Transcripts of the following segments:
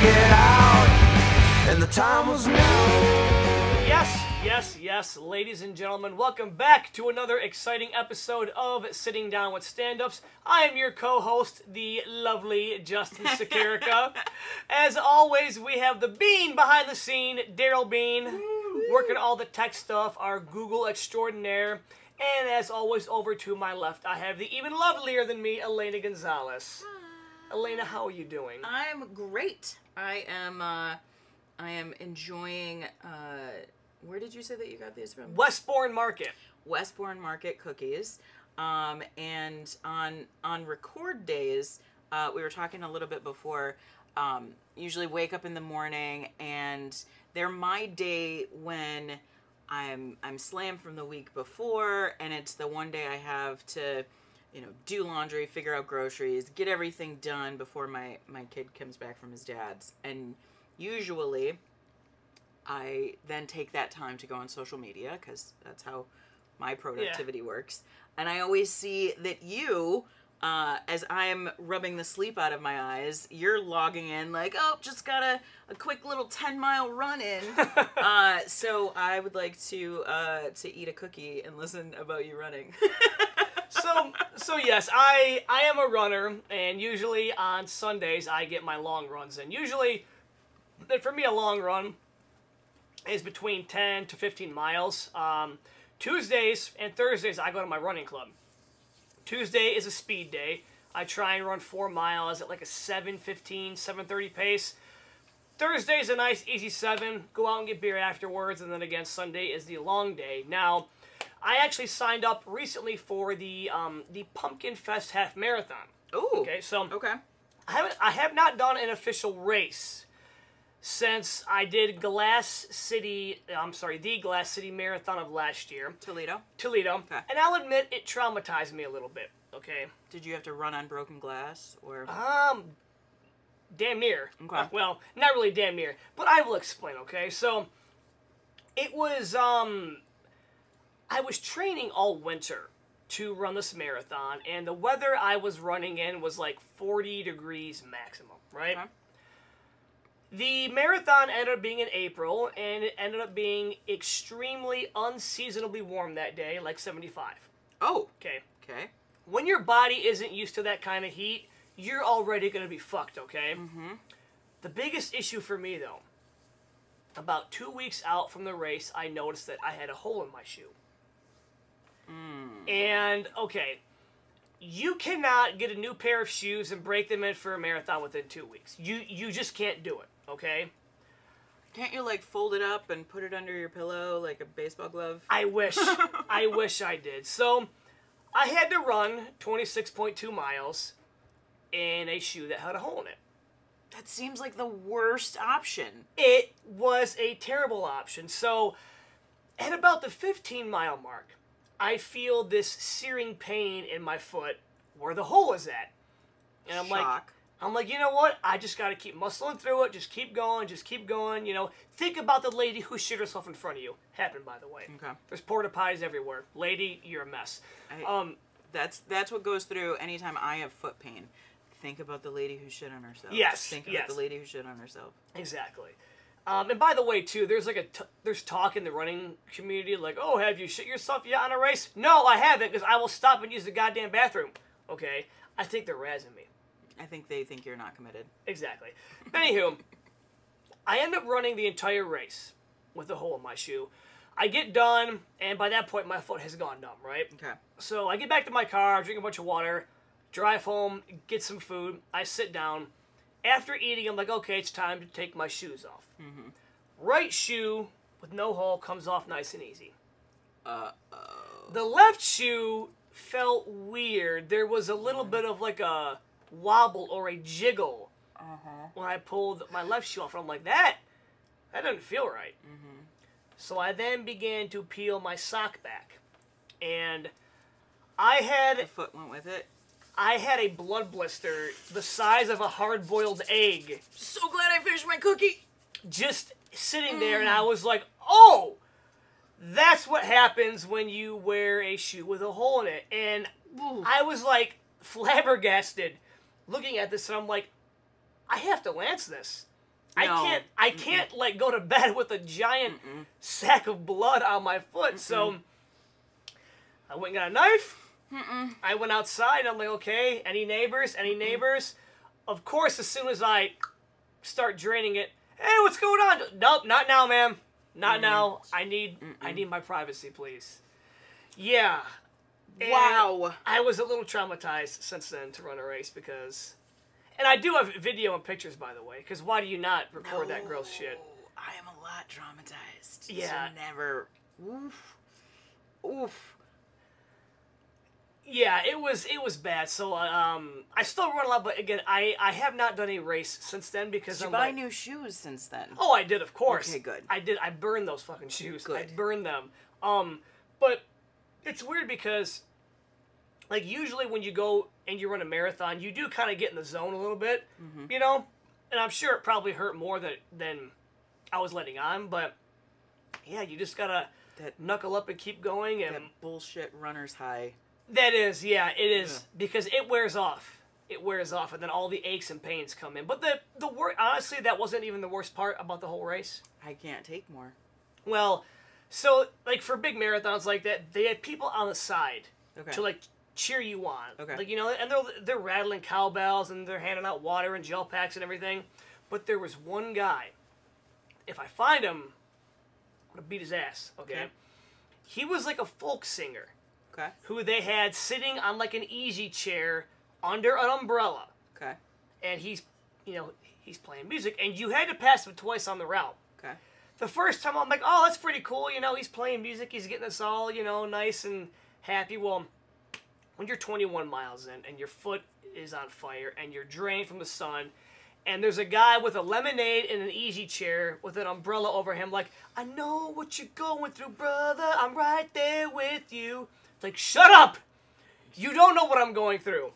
get out, and the time was now. Yes, ladies and gentlemen, welcome back to another exciting episode of Sitting Down with Stand-Ups. I am your co-host, the lovely Justin Sakarica. As always, we have the Bean behind the scene, Daryl Bean, working all the tech stuff, our Google extraordinaire. And as always, over to my left, I have the even lovelier than me, Elena Gonzalez. Elena, how are you doing? I'm great. I am enjoying, where did you say that you got these from? Westbourne Market. Westbourne Market cookies. And on record days, we were talking a little bit before, usually wake up in the morning, and they're my day when I'm slammed from the week before, and it's the one day I have to, do laundry, figure out groceries, get everything done before my kid comes back from his dad's. And usually I then take that time to go on social media, because that's how my productivity works. And I always see that you, as I'm rubbing the sleep out of my eyes, you're logging in like, oh, just got a quick little 10-mile run in. So I would like to eat a cookie and listen about you running. So yes, I am a runner, and usually on Sundays I get my long runs in. Usually, for me, a long run is between 10 to 15 miles. Tuesdays and Thursdays I go to my running club. Tuesday is a speed day. I try and run 4 miles at like a 7:15, 7:30 pace. Thursday is a nice easy 7. Go out and get beer afterwards, and then again Sunday is the long day. Now, I actually signed up recently for the Pumpkin Fest Half Marathon. Ooh. Okay, so okay. I have not done an official race since I did the Glass City Marathon of last year. Toledo. Okay. And I'll admit it traumatized me a little bit. Okay. Did you have to run on broken glass, or? Damn near. Okay. Well, not really damn near, but I will explain. Okay, so it was I was training all winter to run this marathon, and the weather I was running in was like 40 degrees maximum, right? Okay. The marathon ended up being in April, and it ended up being extremely unseasonably warm that day, like 75. Oh. Okay. Okay. When your body isn't used to that kind of heat, you're already going to be fucked, okay? Mm-hmm. The biggest issue for me, though, about 2 weeks out from the race, I noticed that I had a hole in my shoe. And, okay, you cannot get a new pair of shoes and break them in for a marathon within 2 weeks. You just can't do it, okay? Can't you, like, fold it up and put it under your pillow like a baseball glove? I wish. I wish I did. So, I had to run 26.2 miles in a shoe that had a hole in it. That seems like the worst option. It was a terrible option. So, at about the 15-mile mark, I feel this searing pain in my foot where the hole is at. And I'm like, you know what? I just got to keep muscling through it. Just keep going. Think about the lady who shit herself in front of you. Happened, by the way. Okay. There's porta potties everywhere. Lady, you're a mess. That's what goes through anytime I have foot pain. Think about the lady who shit on herself. Yes. Think about the lady who shit on herself. Exactly. And by the way, too, there's like there's talk in the running community like, oh, have you shit yourself yet on a race? No, I haven't, because I will stop and use the goddamn bathroom. Okay? I think they're razzing me. I think they think you're not committed. Exactly. Anywho, I end up running the entire race with a hole in my shoe. I get done, and by that point, my foot has gone numb, right? Okay. So I get back to my car, drink a bunch of water, drive home, get some food. I sit down. After eating, I'm like, okay, it's time to take my shoes off. Mm-hmm. Right shoe with no hole comes off nice and easy. Uh-oh. The left shoe felt weird. There was a little bit of like a wobble or a jiggle when I pulled my left shoe off. And I'm like, that doesn't feel right. Mm-hmm. So I then began to peel my sock back. And I had... The foot went with it? I had a blood blister the size of a hard-boiled egg. So glad I finished my cookie. Just sitting there, and I was like, oh, that's what happens when you wear a shoe with a hole in it. And I was like flabbergasted looking at this, and I'm like, I have to lance this. I can't like go to bed with a giant sack of blood on my foot. So I went and got a knife. I went outside and I'm like, okay, any neighbors? Any neighbors? Of course, as soon as I start draining it, hey, what's going on? Nope, not now, ma'am. Not now. I need my privacy, please. Yeah. And Wow. I was a little traumatized since then to run a race because... And I do have video and pictures, by the way, because why do you not record that gross shit? I am a lot traumatized. Yeah. So never. Oof. Yeah, it was bad. So I still run a lot, but again, I have not done a race since then because Did you buy new shoes since then? Oh, I did, of course. Okay, good. I did. I burned those fucking shoes. Good. I burned them. But it's weird because, like, usually when you go and you run a marathon, you do kind of get in the zone a little bit, you know? And I'm sure it probably hurt more than I was letting on, but yeah, you just gotta knuckle up and keep going. And that bullshit runner's high. That is, yeah, it is, because it wears off. It wears off, and then all the aches and pains come in. But the honestly, that wasn't even the worst part about the whole race. I can't take more. Well, so, like, for big marathons like that, they had people on the side to, like, cheer you on. Okay. Like, you know, and they're rattling cowbells, and they're handing out water and gel packs and everything. But there was one guy. If I find him, I'm going to beat his ass, okay? He was like a folk singer. Okay. Who they had sitting on like an easy chair under an umbrella. Okay. And he's playing music, and you had to pass him twice on the route. Okay. The first time I'm like, oh, that's pretty cool. You know, he's playing music. He's getting us all, you know, nice and happy. Well, when you're 21 miles in and your foot is on fire and you're drained from the sun, and there's a guy with a lemonade in an easy chair with an umbrella over him, like, I know what you're going through, brother. I'm right there with you. Like, shut up! You don't know what I'm going through.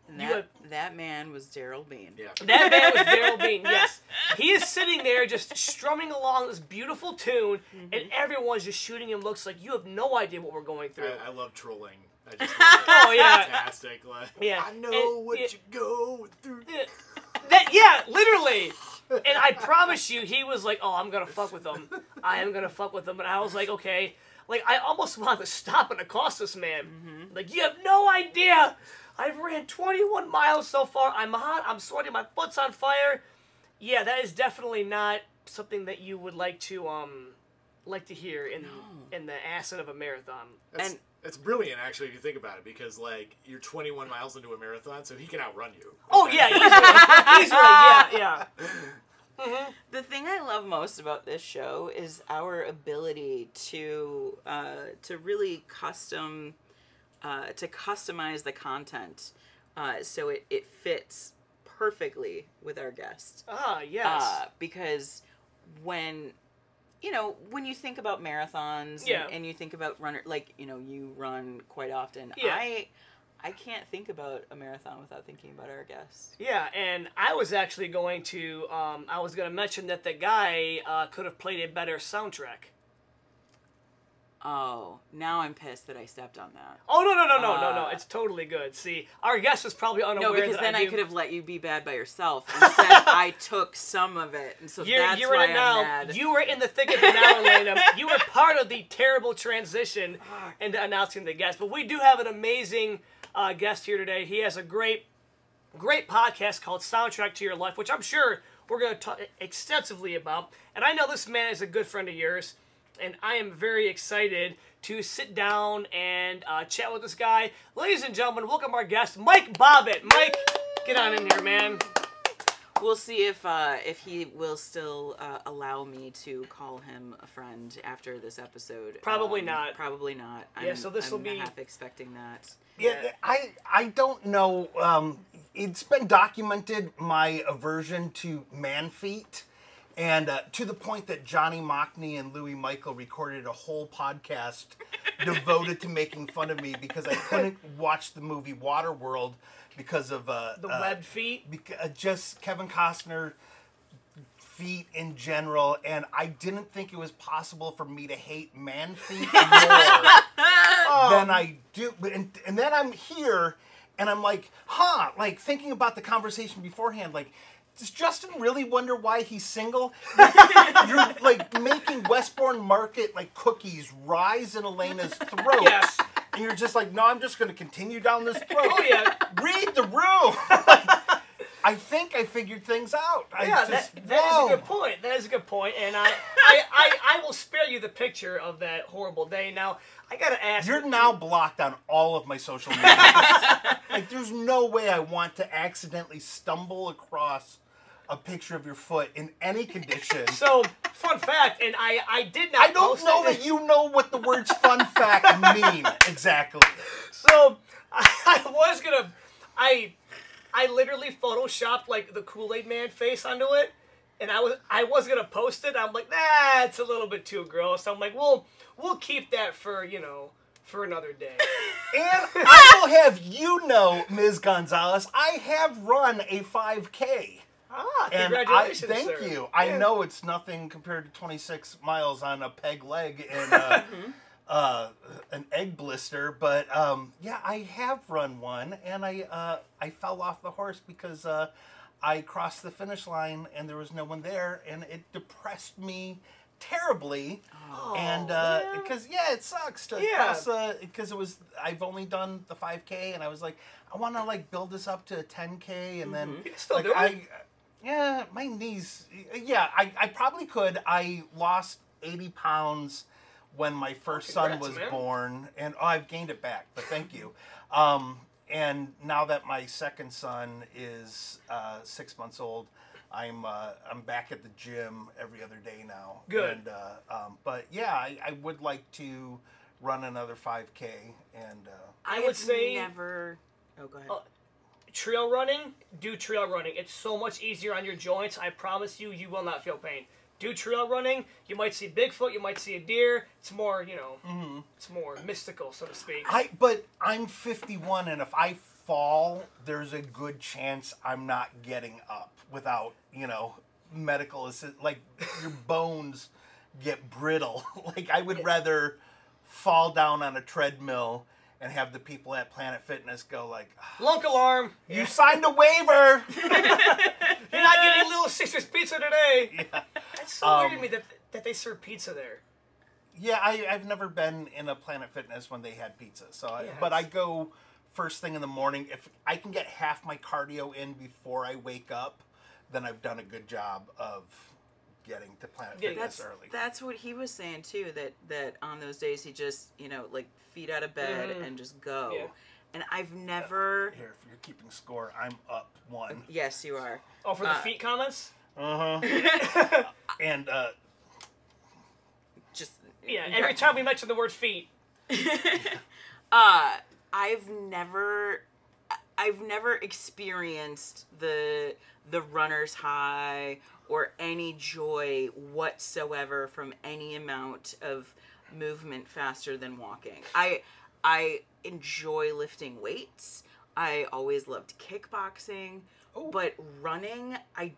And that man was Daryl Bean. Yeah. That man was Daryl Bean, yes. He is sitting there just strumming along this beautiful tune, and everyone's just shooting him looks like you have no idea what we're going through. I love trolling. I just love it. Oh, yeah. Fantastic. Like, Yeah. I know what you're going through. Yeah, literally. And I promise you, he was like, oh, I'm going to fuck with him. I am going to fuck with him. And I was like, okay. Like, I almost wanted to stop and accost this man. Like, you have no idea. I've ran 21 miles so far. I'm hot. I'm sweating. My foot's on fire. Yeah, that is definitely not something that you would like to hear in the ascent of a marathon. It's brilliant, actually, if you think about it, because, like, you're 21 miles into a marathon, so he can outrun you. Oh, yeah, easily. Yeah. The thing I love most about this show is our ability to really customize the content so it fits perfectly with our guest. Ah, yes. Because when you think about marathons and you think about you run quite often. Yeah. I can't think about a marathon without thinking about our guests. Yeah, and I was actually going to mention that the guy could have played a better soundtrack. Oh, now I'm pissed that I stepped on that. Oh, no. It's totally good. See, our guest is probably unaware. No, because that then I I could have let you be bad by yourself. Instead, I took some of it, and so that's you're why in it I'm now. mad. You were in the thick of it now, Elena. You were part of the terrible transition into announcing the guest. But we do have an amazing guest here today. He has a great podcast called Soundtrack to Your Life, which I'm sure we're going to talk extensively about. And I know this man is a good friend of yours, and I am very excited to sit down and chat with this guy. Ladies and gentlemen, welcome our guest, Mike Bobbitt. Mike, get on in here, man. We'll see if he will still allow me to call him a friend after this episode. Probably not. Probably not. Yeah, so this will be half expecting that. Yeah, I don't know. It's been documented, my aversion to man feet. And to the point that Johnny Mockney and Louis Michael recorded a whole podcast devoted to making fun of me because I couldn't watch the movie Waterworld because of the webbed feet. Just Kevin Costner feet in general, and I didn't think it was possible for me to hate man feet more than I do. And then I'm here, and I'm like, like thinking about the conversation beforehand, like. does Justin really wonder why he's single? You're like making Westbourne Market like cookies rise in Elena's throat. Yes. And you're just like, no, I'm just going to continue down this throat. Oh, yeah. Read the room. I think I figured things out. Yeah, that is a good point. That is a good point. And I will spare you the picture of that horrible day. Now, I got to ask. You're now blocked on all of my social media. Like, there's no way I want to accidentally stumble across a picture of your foot in any condition. So, fun fact, and I did not I don't post know it. that you know what the words fun fact mean exactly. So, I was going to... I literally photoshopped like the Kool-Aid Man face onto it, and I was gonna post it. I'm like, nah, it's a little bit too gross. I'm like, we'll keep that for for another day. And I will have you know, Ms. Gonzalez, I have run a 5K. Ah, And congratulations, thank sir. you. I Yeah. know it's nothing compared to 26 miles on a peg leg and an egg blister, but yeah, I have run one, and I fell off the horse because I crossed the finish line and there was no one there, and it depressed me terribly. And because it sucks to cross because I've only done the 5K, and I was like, I want to like build this up to a 10K, and then You can still like do it. yeah, my knees. Yeah, I probably could. I lost 80 pounds when my first son Congrats, was man. born, and I've gained it back, but thank you. And now that my second son is 6 months old, I'm back at the gym every other day now. Good. And, but yeah, I would like to run another 5K, and I would say never. Oh, go ahead. trail running. Do trail running. It's so much easier on your joints. I promise you, you will not feel pain. Do trail running. You might see Bigfoot. You might see a deer. It's more, it's more mystical, so to speak. But I'm 51, and if I fall, there's a good chance I'm not getting up without, medical assist. Like, your bones get brittle. Like, I would rather fall down on a treadmill and have the people at Planet Fitness go like, Lunk alarm. you signed a waiver. You're not getting Little Caesars pizza today. Yeah. That's so weird to me that they serve pizza there. Yeah, I've never been in a Planet Fitness when they had pizza. So, but I go first thing in the morning. If I can get half my cardio in before I wake up, then I've done a good job of getting to Planet Fitness early. That's what he was saying too. That on those days he just like feet out of bed and just go. Yeah. And I've never. Here, if you're keeping score, I'm up 1. Yes, you are. Oh, for the feet comments? And Just every time we mention the word feet. I've never experienced the runner's high or any joy whatsoever from any amount of movement faster than walking. I enjoy lifting weights. I always loved kickboxing, but running, I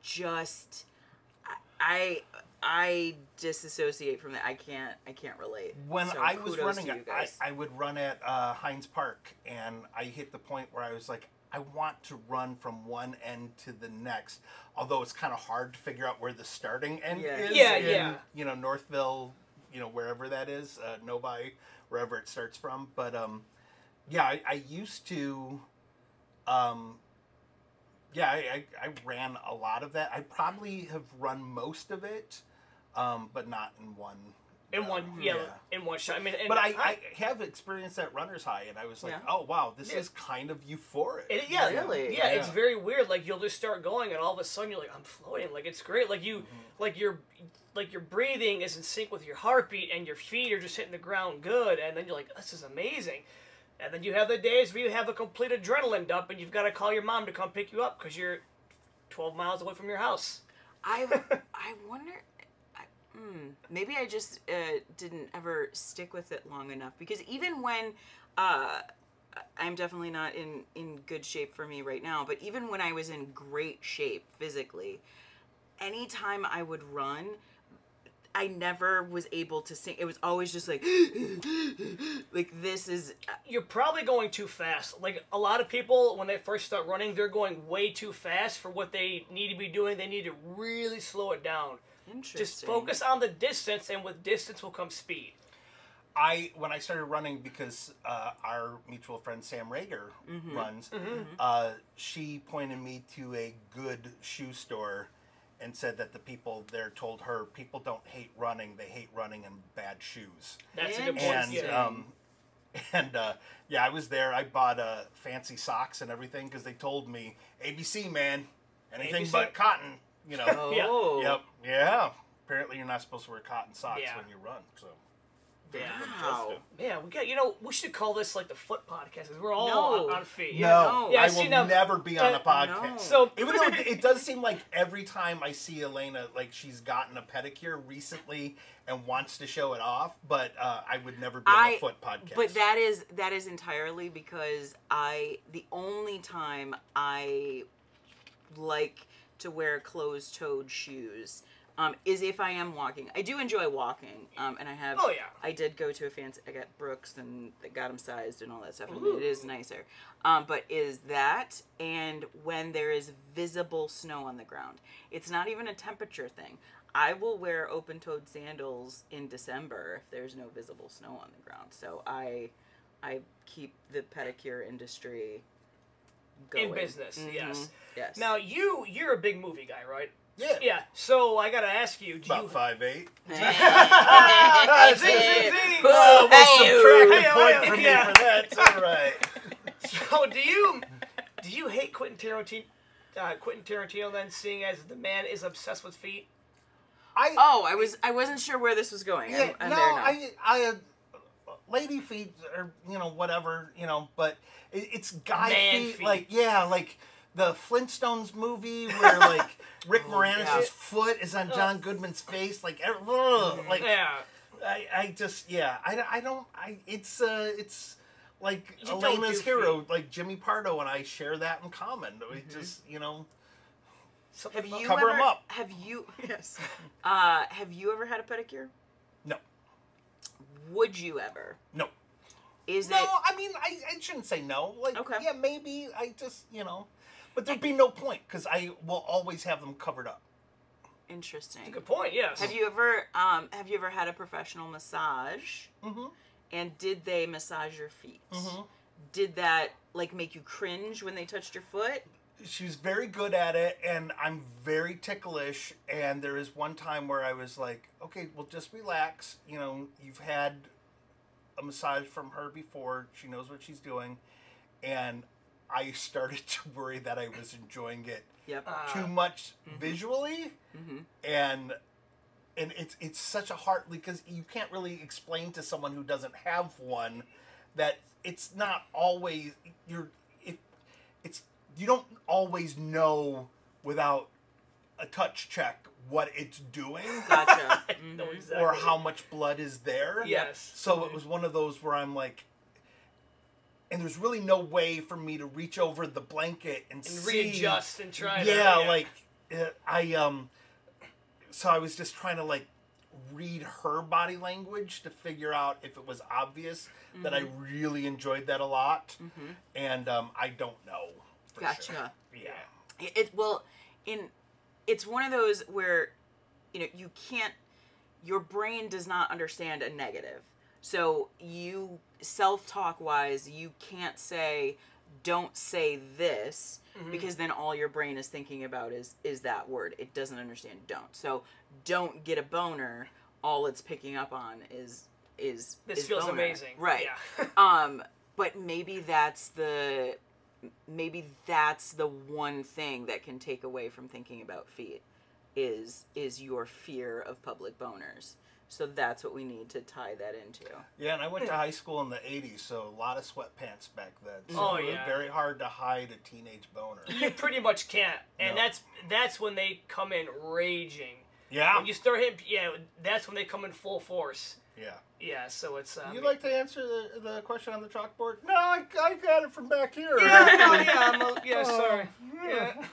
disassociate from that. I can't relate. when So I was kudos running, to you guys. I would run at Heinz Park, and I hit the point where I was like, I want to run from one end to the next. Although it's kind of hard to figure out where the starting end is. Yeah. Northville, wherever that is, Novi, wherever it starts from. But I used to. I ran a lot of that. I probably have run most of it, but not in one. In one shot. I mean, and But I have experienced that runner's high, and I was like, oh, wow, this is kind of euphoric. Really? Yeah, it's very weird. Like, you'll just start going, and all of a sudden you're like, I'm floating. Like, it's great. Like, your breathing is in sync with your heartbeat, and your feet are just hitting the ground good, and then you're like, this is amazing. And then you have the days where you have a complete adrenaline dump, and you've got to call your mom to come pick you up because you're 12 miles away from your house. I wonder. Maybe I just didn't ever stick with it long enough, because even when I'm definitely not in good shape for me right now, but even when I was in great shape physically, anytime I would run, I never was able to sing. It was always just like, like this is. You're probably going too fast. Like a lot of people, when they first start running, they're going way too fast for what they need to be doing. They need to really slow it down. Interesting. Just focus on the distance, and with distance will come speed. When I started running, because our mutual friend Sam Rager runs, she pointed me to a good shoe store and said that the people there told her people don't hate running, they hate running in bad shoes. That's a good point. And yeah, I was there. I bought fancy socks and everything because they told me, ABC, man, anything ABC? but cotton, you know. Oh. Yep. Yeah. Apparently you're not supposed to wear cotton socks Yeah. when you run, so. Wow. Yeah, we got. We should call this like the foot podcast, because we're all No. on feet. No, Yeah, I see, will now- never be on a podcast. No. So Even though it does seem like every time I see Elena, like she's gotten a pedicure recently and wants to show it off, but I would never be on a foot podcast. But that is entirely because the only time I like to wear closed-toed shoes is if I am walking. I do enjoy walking, and I have. Oh, yeah. I did go to a fancy. I got Brooks and they got them sized and all that stuff, and it is nicer. But is that and when there is visible snow on the ground, it's not even a temperature thing. I will wear open-toed sandals in December if there's no visible snow on the ground. So I keep the pedicure industry going. in business, yes. Yes. Now you're a big movie guy, right? yeah. Yeah. So I gotta ask you, do About you? 5'8". Zing, zing, zing. Oh, Hey, subtract a point hey, from me yeah. for that. It's all right. So do you hate Quentin Tarantino then, seeing as the man is obsessed with feet? I wasn't sure where this was going. Yeah, I'm no, there now. I lady feet or whatever, but it's guy Man feet, feet. like the Flintstones movie where like Rick Moranis' yeah. foot is on John Goodman's face, like Yeah. it's like You don't Elena's do hero, feet. like Jimmy Pardo and I share that in common. We just Something Have about- you cover ever, 'em up. Have you? Yes. Have you ever had a pedicure? no. Would you ever? No. Is No, it? I mean, I shouldn't say no. Like, Okay. yeah, maybe. I just, but there'd be no point because I will always have them covered up. Interesting. Good point. Yes. Have you ever had a professional massage? Mm-hmm. And did they massage your feet? Mhm. Did that make you cringe when they touched your foot? She was very good at it, and I'm very ticklish. And there is one time where I was like, okay, well, just relax. You've had a massage from her before. She knows what she's doing. And I started to worry that I was enjoying it Yep. too much visually. Mm-hmm. And it's such a hard, because you can't really explain to someone who doesn't have one that it's not always you don't always know without a touch check what it's doing Gotcha. No, Mhm. exactly. or how much blood is there. Yes. So it was one of those where I'm like, and there's really no way for me to reach over the blanket and see. readjust and try. So I was just trying to like read her body language to figure out if it was obvious that I really enjoyed that a lot, and I don't know. For Gotcha. Sure. Yeah. It's one of those where you can't, your brain does not understand a negative, so you self-talk wise you can't say don't say this, because then all your brain is thinking about is that word. It doesn't understand don't. So don't get a boner, all it's picking up on is This is feels boner. amazing. Right. Yeah. But maybe that's the one thing that can take away from thinking about feet is your fear of public boners. So that's what we need to tie that into. Yeah, and I went to high school in the 80s, so a lot of sweatpants back then. So Oh, it was yeah. very hard to hide a teenage boner. You pretty much can't, and No. that's when they come in raging. Yeah. When you start hitting, that's when they come in full force. Yeah. Yeah, so it's. You like to answer the question on the chalkboard? No, I got it from back here. Yeah, no, yeah, sorry. Yeah.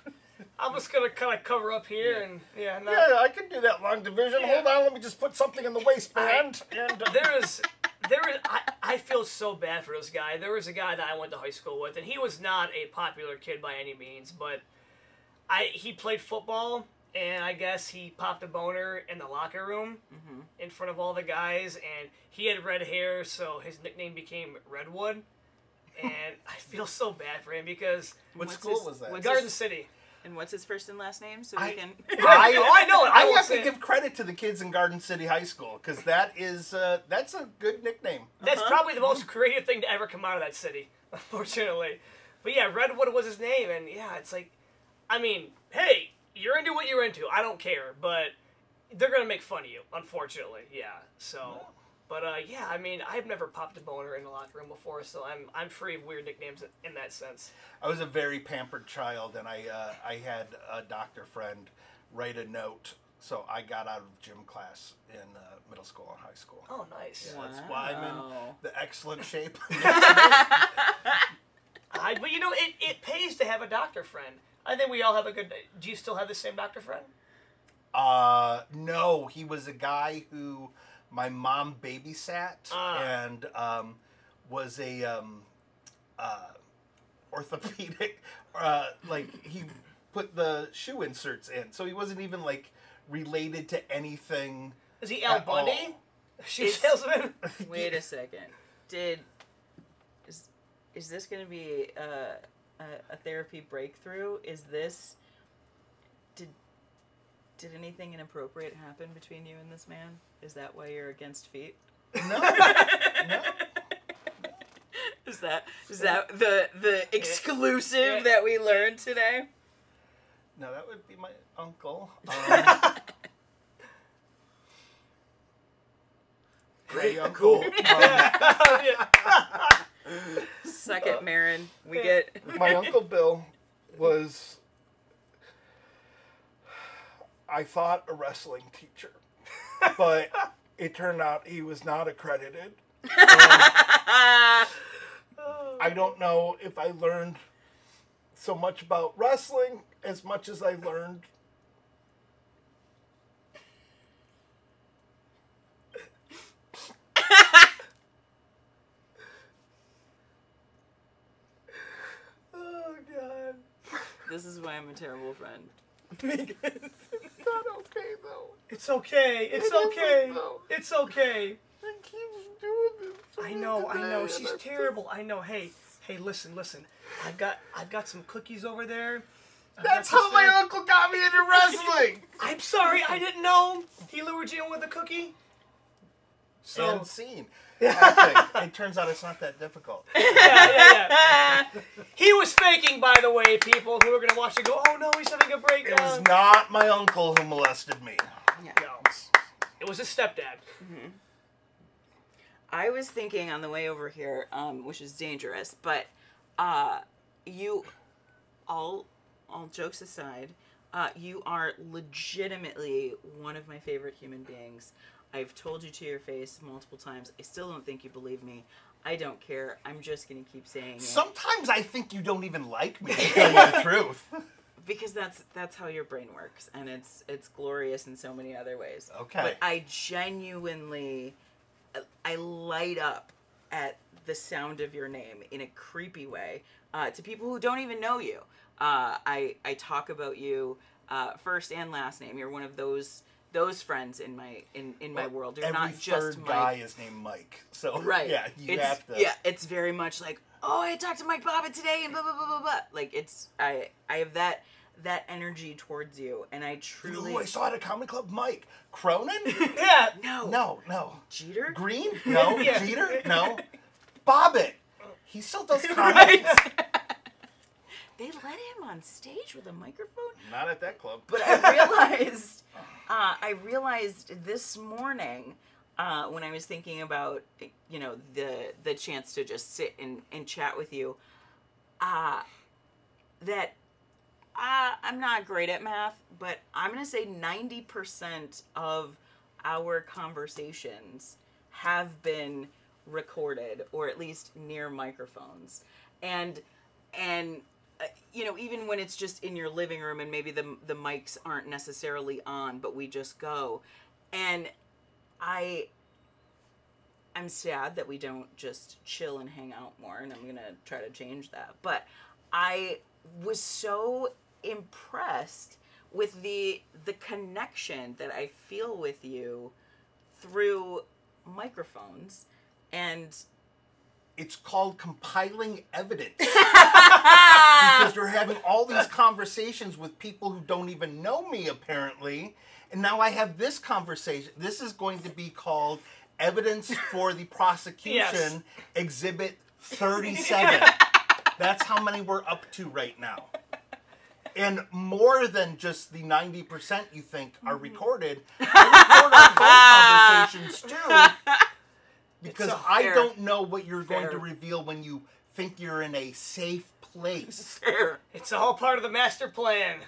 I'm just gonna kind of cover up here and no. Yeah, I can do that long division. Yeah. Hold on, let me just put something in the waistband. I feel so bad for this guy. There was a guy that I went to high school with, and he was not a popular kid by any means, but he played football, and I guess he popped a boner in the locker room in front of all the guys, and he had red hair, so his nickname became Redwood. And I feel so bad for him because What school was that? Garden City. And what's his first and last name? So we can. I know it. I won't have say to it. give credit to the kids in Garden City High School because that's a good nickname. That's probably the most creative thing to ever come out of that city, unfortunately. But yeah, Redwood was his name, and yeah, it's like, I mean, hey, you're into what you're into. I don't care, but they're gonna make fun of you, unfortunately. Yeah. So, but yeah, I mean, I've never popped a boner in the locker room before, so I'm free of weird nicknames in that sense. I was a very pampered child, and I had a doctor friend write a note, so I got out of gym class in middle school and high school. Oh, nice. Yeah, that's why I'm in the excellent shape. But you know, it pays to have a doctor friend. I think we all have a good. Do you still have the same doctor friend? No, he was a guy who my mom babysat and was a orthopedic. Like he put the shoe inserts in, so he wasn't even like related to anything. Is he Al Bundy? Shoe salesman? Wait a second. Is this going to be a therapy breakthrough? Is this did anything inappropriate happen between you and this man? Is that why you're against feet? No, no. Is that the exclusive that we learned today? No, that would be my uncle. Great uncle. Suck it, Marin. We get. My Uncle Bill was, I thought, a wrestling teacher, but it turned out he was not accredited. I don't know if I learned so much about wrestling as much as I learned This is why I'm a terrible friend. It's not okay, though. It's okay. It's It okay. isn't, though. It's okay. I keep doing this. I know. She's terrible. I know. Hey, listen. I've got some cookies over there. That's how my uncle got me into wrestling. I'm sorry, I didn't know. He lured you in with a cookie. So And scene. It turns out it's not that difficult. yeah. He was faking, by the way, people who are gonna watch it go, oh no, he's having a It breakdown. was not my uncle who molested me. Yeah. No. It was his stepdad. Mm-hmm. I was thinking on the way over here, which is dangerous, but you, all jokes aside, you are legitimately one of my favorite human beings. I've told you to your face multiple times. I still don't think you believe me. I don't care. I'm just going to keep saying it. Sometimes I think you don't even like me, to tell you the truth. Because that's how your brain works, and it's glorious in so many other ways. Okay. But I genuinely, I light up at the sound of your name in a creepy way to people who don't even know you. I talk about you first and last name. You're one of those friends in my world. You're not just third Mike. guy is named Mike. So Right. yeah, you have to. Yeah, it's very much like, oh, I talked to Mike Bobbitt today and blah blah blah blah blah. Like it's I have that energy towards you, and I truly. Ooh, I saw at a comedy club, Mike Cronin. Yeah. No. Jeter? Green? No. Yeah. Jeter? No. Bobbitt. He still does comedy. They let him on stage with a microphone. Not at that club. But I realized this morning when I was thinking about the chance to just sit and chat with you, that I'm not great at math, but I'm gonna say 90% of our conversations have been recorded, or at least near microphones, and even when it's just in your living room and maybe the mics aren't necessarily on, but we just go. And I'm sad that we don't just chill and hang out more, and I'm going to try to change that. But I was so impressed with the connection that I feel with you through microphones. And it's called compiling evidence. Because you're having all these conversations with people who don't even know me, apparently. And now I have this conversation. This is going to be called Evidence for the Prosecution, Yes. Exhibit 37. That's how many we're up to right now. And more than just the 90% you think are recorded, I record our phone conversations too. Because I don't know what you're going to reveal when you think you're in a safe place. It's all part of the master plan.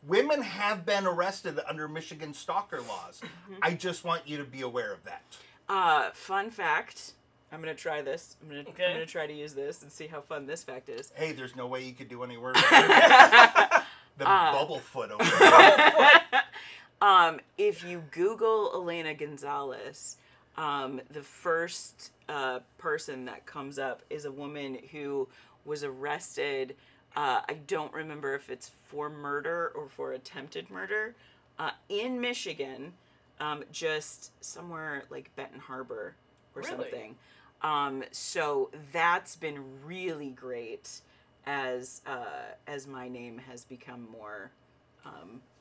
Women have been arrested under Michigan stalker laws. I just want you to be aware of that. Fun fact. I'm going to try this. I'm going to try to use this and see how fun this fact is. Hey, there's no way you could do any worse. The bubble foot over there. If you Google Elena Gonzalez, the first person that comes up is a woman who was arrested. I don't remember if it's for murder or for attempted murder in Michigan, just somewhere like Benton Harbor or something. So that's been really great as my name has become more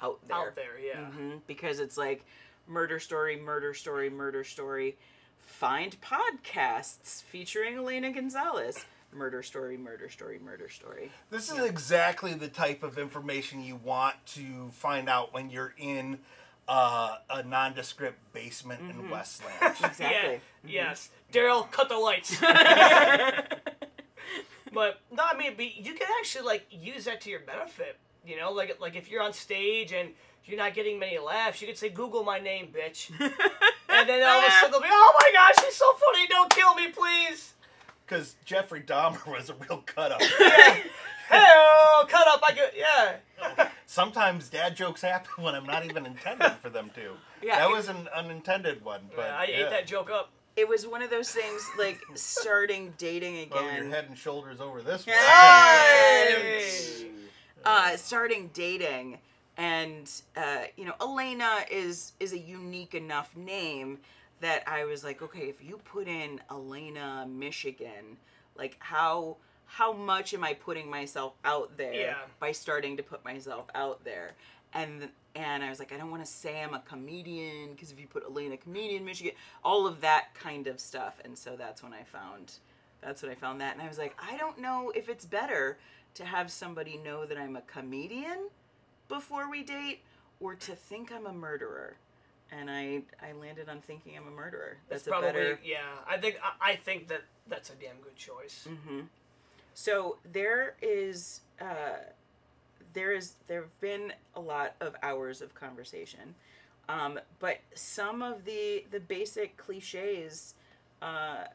out there. Out there, yeah. Because it's like murder story, murder story, murder story. Find podcasts featuring Elena Gonzalez. Murder story, murder story, murder story. This is exactly the type of information you want to find out when you're in a nondescript basement in Westland. Exactly. Yeah, yes. Daryl, cut the lights. But no, I mean, you can actually like use that to your benefit. You know, like if you're on stage and you're not getting many laughs, you could say, "Google my name, bitch," and then all of a sudden they'll be, "Oh my gosh, she's so funny! Don't kill me, please." Because Jeffrey Dahmer was a real cut-up. Yeah. Hey, cut up! Yeah. Sometimes dad jokes happen when I'm not even intending for them to. Yeah, That was an unintended one. But I ate that joke up. It was one of those things like starting dating Well, again. you're head and shoulders over this one. Hey! Starting dating, and Elena is a unique enough name that I was like, okay, if you put in Elena, Michigan, like how much am I putting myself out there by starting to put myself out there? And I was like, I don't want to say I'm a comedian, because if you put Elena comedian, Michigan, all of that kind of stuff. And so that's when I found that. And I was like, I don't know if it's better to have somebody know that I'm a comedian before we date, or to think I'm a murderer. And I landed on thinking I'm a murderer. That's probably better. yeah. I think that's a damn good choice. So there have been a lot of hours of conversation, but some of the basic cliches I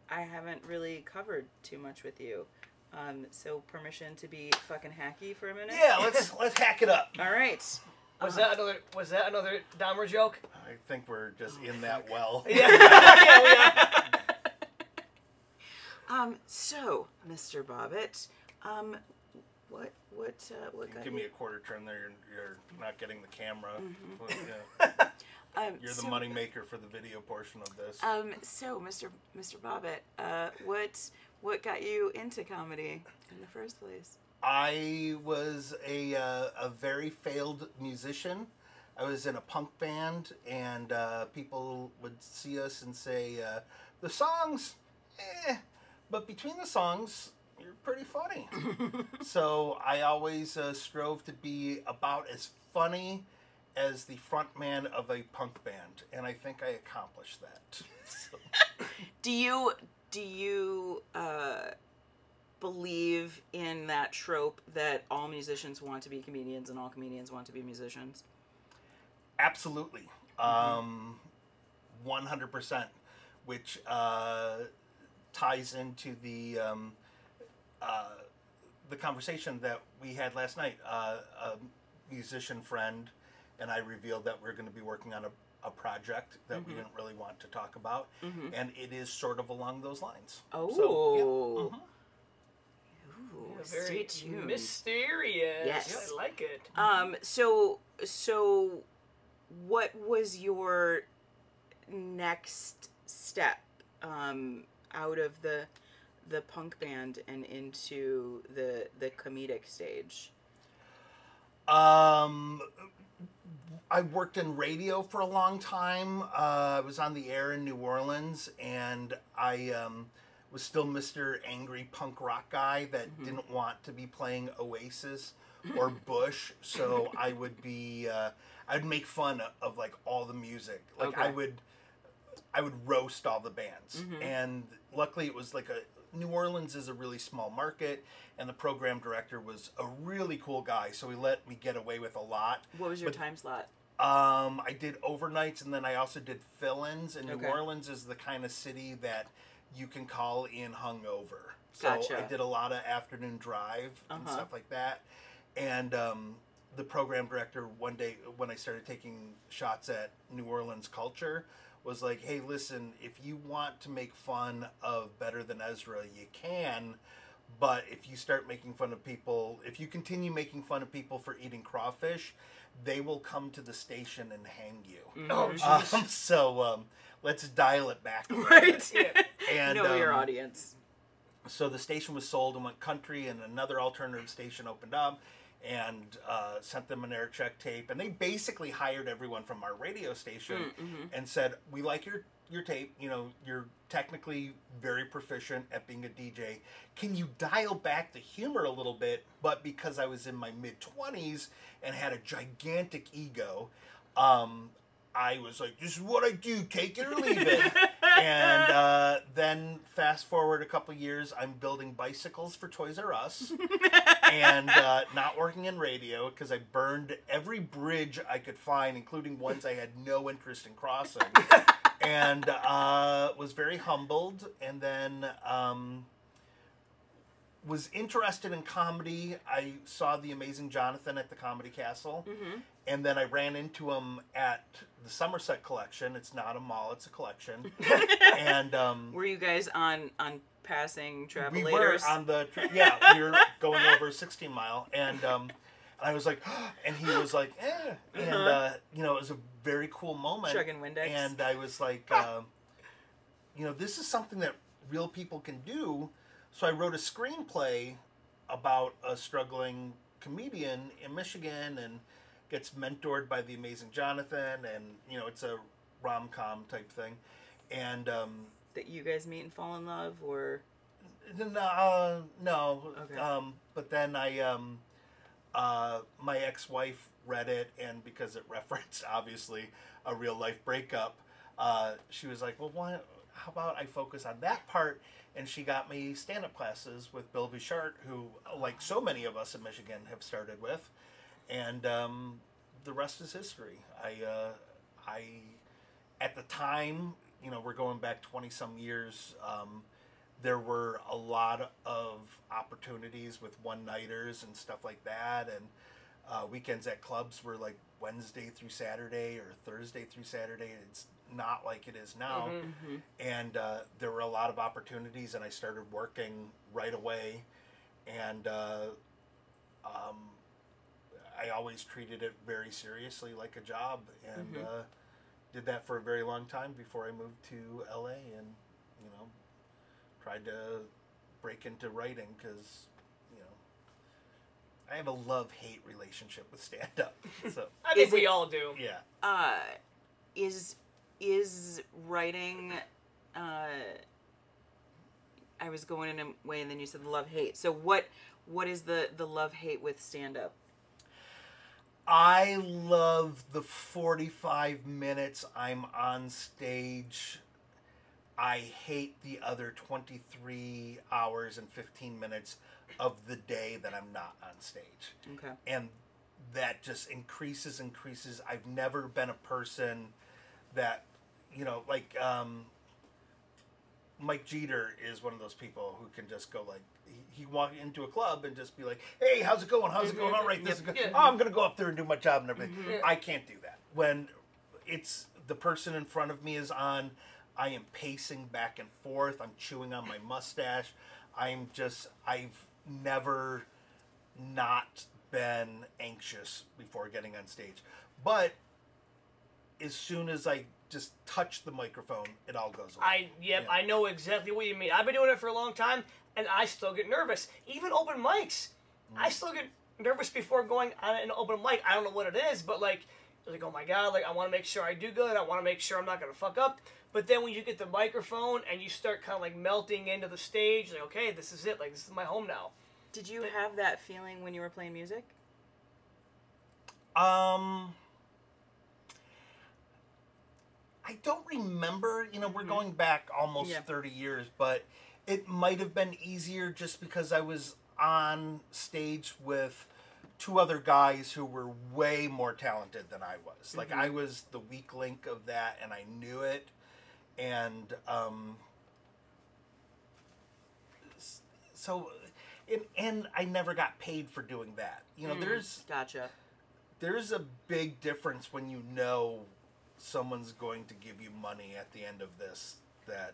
haven't really covered too much with you. So permission to be fucking hacky for a minute? Yeah, let's hack it up. All right. Was that another Dahmer joke? I think we're just in that well. Yeah, we are. So, Mr. Bobbitt, what got give you? me a quarter turn there. You're not getting the camera. Mm-hmm. Yeah. You're the money maker for the video portion of this. So Mr. Bobbitt, what got you into comedy in the first place? I was a very failed musician. I was in a punk band, and people would see us and say, the songs, but between the songs, you're pretty funny. So I always strove to be about as funny as the front man of a punk band, and I think I accomplished that. So. Do you believe in that trope that all musicians want to be comedians and all comedians want to be musicians? Absolutely. 100%, which ties into the conversation that we had last night. A musician friend and I revealed that we're going to be working on a project that we didn't really want to talk about, and it is sort of along those lines. Oh. So, yeah. Ooh, Yeah, stay very tuned. mysterious. Yes. I like it. So what was your next step out of the punk band and into the comedic stage? I worked in radio for a long time. I was on the air in New Orleans, and I was still Mr. Angry Punk Rock guy that didn't want to be playing Oasis or Bush. So I would be, I'd make fun of like all the music. Like Okay. I would roast all the bands, and luckily it was like New Orleans is a really small market, and the program director was a really cool guy, so he let me get away with a lot. What was your time slot? I did overnights, and then I also did fill-ins, and New Okay. Orleans is the kind of city that you can call in hungover. So Gotcha. I did a lot of afternoon drive and stuff like that. And the program director one day when I started taking shots at New Orleans culture was like, hey, listen, if you want to make fun of Better Than Ezra, you can, but if you start making fun of people, if you continue making fun of people for eating crawfish, they will come to the station and hang you. Oh, jeez. So let's dial it back a little Right. bit. And, know your audience. So the station was sold and went country, and another alternative station opened up and sent them an air check tape. And they basically hired everyone from our radio station and said, we like your tape. You know, you're technically very proficient at being a DJ. Can you dial back the humor a little bit? But because I was in my mid-20s and had a gigantic ego, I was like, this is what I do, take it or leave it. And then fast forward a couple years, I'm building bicycles for Toys R Us and not working in radio because I burned every bridge I could find, including ones I had no interest in crossing. And was very humbled, and then was interested in comedy. I saw The Amazing Jonathan at the Comedy Castle, and then I ran into him at the Somerset Collection. It's not a mall, it's a collection. And Were you guys on passing we were travelators? on the we were going over 16 Mile, and I was like, and he was like, and you know, it was a very cool moment. Chugging Windex. And I was like, you know, this is something that real people can do. So I wrote a screenplay about a struggling comedian in Michigan, and gets mentored by The Amazing Jonathan, and you know, it's a rom-com type thing, and that you guys meet and fall in love, or no, Okay. but then I my ex-wife read it, and because it referenced obviously a real life breakup, she was like, well, how about I focus on that part? And she got me stand-up classes with Bill Bouchard, who, like so many of us in Michigan, have started with. And the rest is history. I at the time, you know, we're going back 20-some years, there were a lot of opportunities with one-nighters and stuff like that. And weekends at clubs were like Wednesday through Saturday or Thursday through Saturday. It's not like it is now. And there were a lot of opportunities, and I started working right away. And I always treated it very seriously, like a job, and did that for a very long time before I moved to LA, and you know, tried to break into writing because, you know, I have a love-hate relationship with stand-up. So I think Is we it- all do. yeah. is writing I was going in a way and then you said love hate, so what is the love hate with stand-up? I love the 45 minutes I'm on stage. I hate the other 23 hours and 15 minutes of the day that I'm not on stage. Okay. And that just increases. I've never been a person that, you know, like, Mike Jeter is one of those people who can just go like, he walk into a club and just be like, hey, how's it going? How's it going? All right, this is good. Yeah. Oh, I'm going to go up there and do my job and everything. I can't do that. When it's the person in front of me is on, I am pacing back and forth. I'm chewing on my mustache. I've never not been anxious before getting on stage. But as soon as I just touch the microphone, it all goes away. I know exactly what you mean. I've been doing it for a long time, and I still get nervous. Even open mics, I still get nervous before going on an open mic. I don't know what it is, but like, oh my God, like I want to make sure I do good. I want to make sure I'm not gonna fuck up. But then when you get the microphone and you start kind of like melting into the stage, like, okay, this is it. Like, this is my home now. Did you have that feeling when you were playing music? I don't remember, we're going back almost 30 years, but it might have been easier just because I was on stage with two other guys who were way more talented than I was. Like, I was the weak link of that, and I knew it. And and I never got paid for doing that. Gotcha. There's a big difference when you know someone's going to give you money at the end of this, that,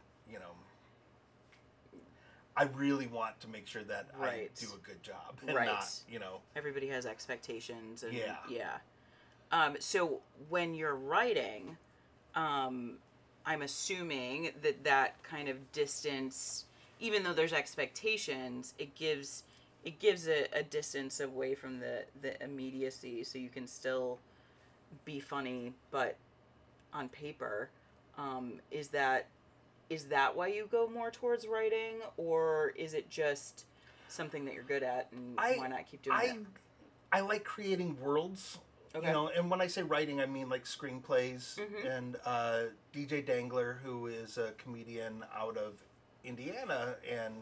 I really want to make sure that I do a good job and not, Everybody has expectations. And, yeah. So when you're writing, I'm assuming that kind of distance, even though there's expectations, it gives a distance away from the immediacy, so you can still be funny, but on paper, is that why you go more towards writing, or is it just something that you're good at, and why not keep doing it? I like creating worlds, and when I say writing, I mean like screenplays. And DJ Dangler, who is a comedian out of Indiana, and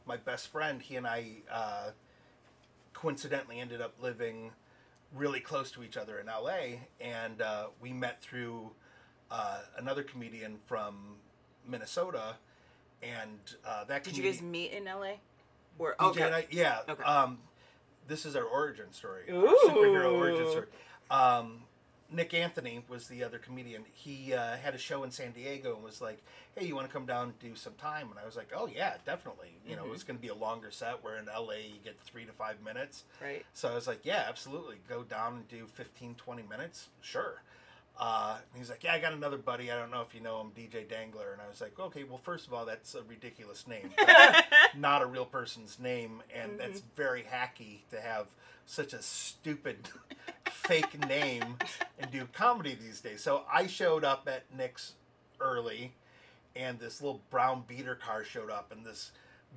my best friend, he and I coincidentally ended up living really close to each other in LA, and we met through another comedian from Minnesota, and that Did you guys meet in LA? Or DJ and I, yeah. Okay. This is our origin story. Ooh. Superhero origin story. Nick Anthony was the other comedian. He had a show in San Diego and was like, hey, you want to come down and do some time? And I was like, oh, yeah, definitely. It was going to be a longer set, where in LA you get 3 to 5 minutes. Right. So I was like, yeah, absolutely. Go down and do 15, 20 minutes? Sure. And he's like, yeah, I got another buddy. I don't know if you know him, DJ Dangler. And I was like, okay, well, first of all, that's a ridiculous name. That's not a real person's name. And that's very hacky to have such a stupid fake name and do comedy these days. So I showed up at Nick's early, and this little brown beater car showed up, and this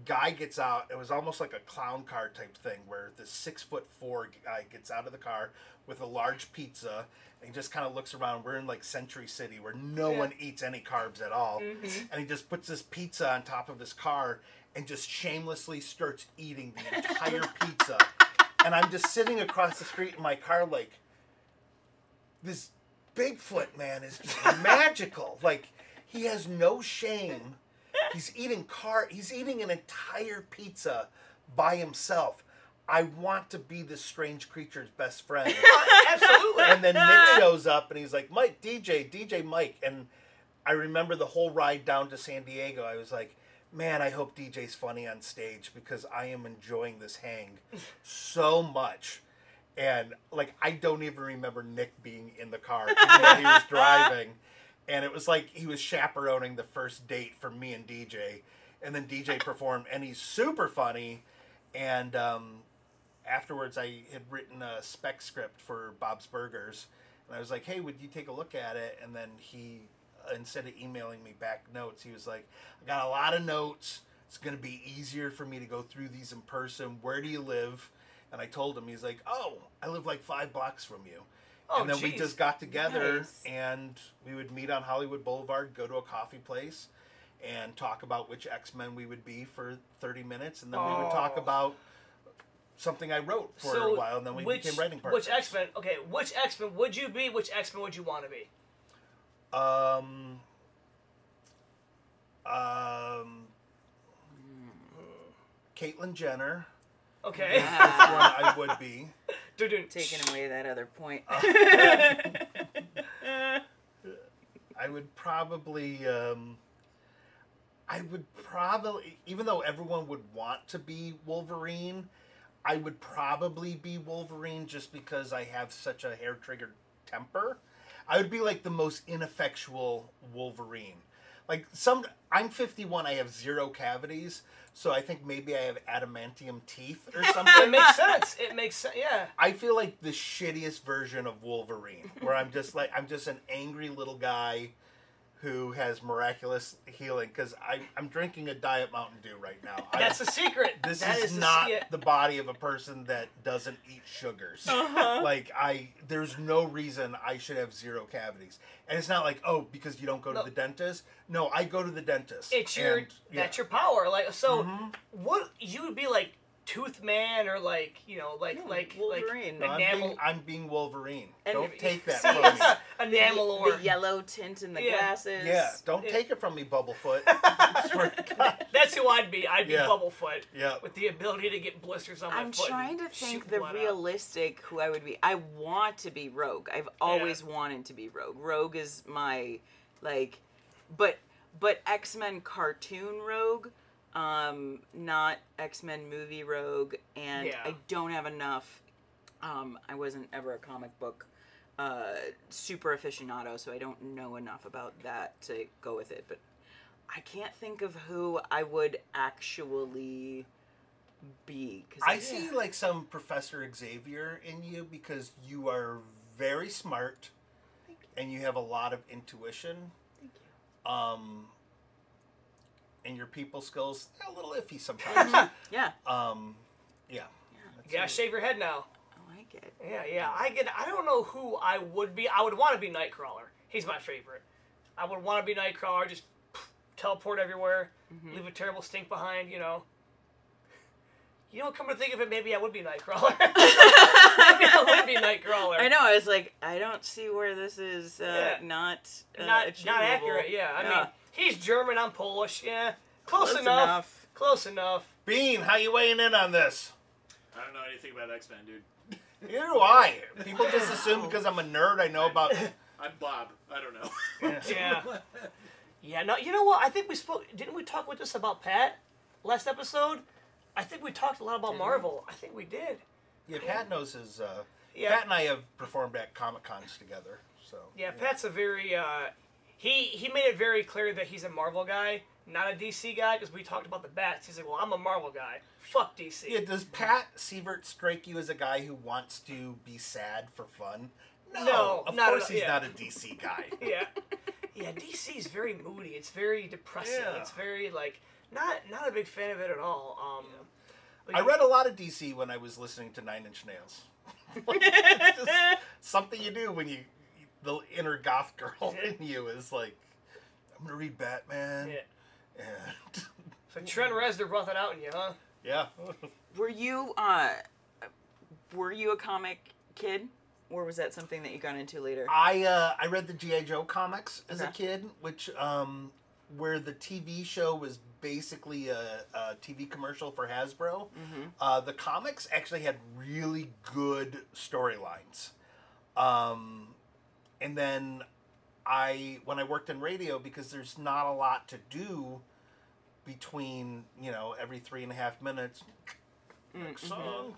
guy gets out. It was almost like a clown car type thing, where this 6'4" guy gets out of the car with a large pizza, and he just kind of looks around. We're in like Century City, where no one eats any carbs at all. And he just puts this pizza on top of his car and just shamelessly starts eating the entire pizza. And I'm just sitting across the street in my car like, this Bigfoot man is just magical. Like, he has no shame. He's eating an entire pizza by himself. I want to be this strange creature's best friend. Absolutely. And then Nick shows up and he's like, Mike, DJ Mike. And I remember the whole ride down to San Diego, I was like, man, I hope DJ's funny on stage, because I am enjoying this hang so much. And, like, I don't even remember Nick being in the car, even though he was driving. And it was like he was chaperoning the first date for me and DJ. And then DJ performed, and he's super funny. And afterwards, I had written a spec script for Bob's Burgers. And I was like, hey, would you take a look at it? And then he, instead of emailing me back notes, he was like, I got a lot of notes. It's going to be easier for me to go through these in person. Where do you live? And I told him, he's like, oh, I live like 5 blocks from you. Oh, and then we just got together, Nice. and we would meet on Hollywood Boulevard, go to a coffee place, and talk about which X-Men we would be for 30 minutes. And then we would talk about something I wrote for a while, and then we became writing partners. Which X-Men? Okay, which X-Men would you be? Which X-Men would you want to be? Caitlyn Jenner. Okay. That's one I would be. Taking away that other point. I would probably, even though everyone would want to be Wolverine, I would probably be Wolverine just because I have such a hair-triggered temper. I would be like the most ineffectual Wolverine. Like I'm 51, I have 0 cavities, so I think maybe I have adamantium teeth or something. It makes sense. It makes sense. Yeah. I feel like the shittiest version of Wolverine, where I'm just an angry little guy who has miraculous healing, because I'm drinking a Diet Mountain Dew right now. That's the secret. This That is the not secret. the body of a person that doesn't eat sugars. Like, there's no reason I should have 0 cavities. And it's not like, oh, because you don't go to the dentist. No, I go to the dentist. It's your that's your power. Like, so what you would be like Tooth Man, or like, you know, like Wolverine. No, enamel. I'm being Wolverine. And Don't take that See, from me. enamel or The yellow tint in the Yeah. glasses. Yeah, don't take it from me, Bubblefoot. I swear to God. That's who I'd be. I'd be Yeah. Bubblefoot. Yeah. With the ability to get blisters on my I'm foot. trying to and think shoot the blood out. realistic who I would be. I want to be Rogue. I've always wanted to be Rogue. Rogue is my, like, but X-Men cartoon Rogue, not X-Men movie Rogue, and Yeah. I don't have enough. I wasn't ever a comic book super aficionado, so I don't know enough about that to go with it. But I can't think of who I would actually be. Cause I see like some Professor Xavier in you, because you are very smart and you have a lot of intuition. Thank you. And your people skills, they're a little iffy sometimes. Yeah. Yeah. You gotta shave your head now. I like it. Yeah. I don't know who I would be. I would want to be Nightcrawler. He's my favorite. I would want to be Nightcrawler. Just teleport everywhere, leave a terrible stink behind. You know. Come to think of it, maybe I would be Nightcrawler. Maybe I would be Nightcrawler. I know. I was like, I don't see where this is not not achievable. accurate. Yeah, I mean, he's German. I'm Polish. Yeah, close Close enough. enough. Close enough. Bean, how you weighing in on this? I don't know anything about X-Men, dude. Neither do I. People just assume because I'm a nerd I know about... I'm Bob. I don't know. Yeah. Yeah. No, you know what? I think we spoke. Didn't we talk with this about Pat last episode? I think we talked a lot about Marvel. I think we did. Yeah, Pat knows his... Yeah. Pat and I have performed at Comic-Cons together, so... Yeah, Pat's a very. He made it very clear that he's a Marvel guy, not a DC guy, because we talked about the bats. He's like, well, I'm a Marvel guy. Fuck DC. Yeah, does Pat Sievert strike you as a guy who wants to be sad for fun? No, of not course at all, he's yeah. not a DC guy. Yeah. Yeah, DC is very moody. It's very depressing. Yeah. It's very, like, not a big fan of it at all. I read a lot of DC when I was listening to Nine Inch Nails. It's just something you do when the inner goth girl in you is like, I'm gonna read Batman. Yeah. And So Trent Reznor brought that out in you, huh? yeah. Were you a comic kid, or was that something that you got into later? I read the G.I. Joe comics as a Okay. kid, which where the TV show was basically a TV commercial for Hasbro. The comics actually had really good storylines. And then when I worked in radio, because there's not a lot to do between, every 3.5 minutes, next song,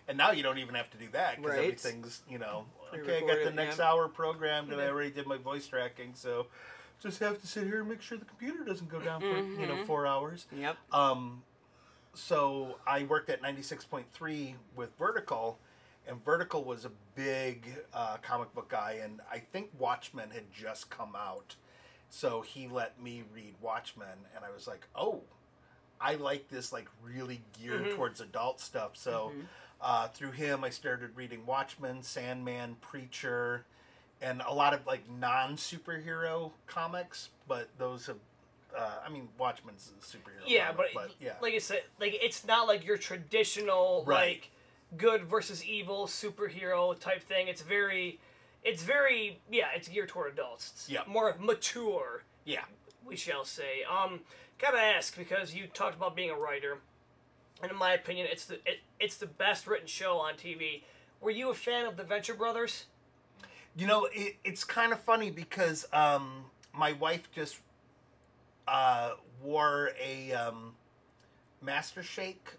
and now you don't even have to do that because Right. everything's, okay, I got the Pre-recorded, next yeah. hour programmed and I already did my voice tracking, so just have to sit here and make sure the computer doesn't go down for, 4 hours. Yep. So I worked at 96.3 with Vertical, and Vertical was a big comic book guy, and I think Watchmen had just come out. So he let me read Watchmen, and I was like, oh, I like this, like, really geared towards adult stuff. So through him, I started reading Watchmen, Sandman, Preacher, and a lot of, like, non-superhero comics, but those have... Watchmen's a superhero. Yeah, comic, but yeah. like I said, like it's not like your traditional Right. like good versus evil superhero type thing. It's very, it's geared toward adults. It's Yeah. more mature. Yeah. We shall say. Gotta ask, because you talked about being a writer, and in my opinion, it's the best written show on TV. Were you a fan of the Venture Brothers? You know, it's kind of funny because my wife just wore a Master Shake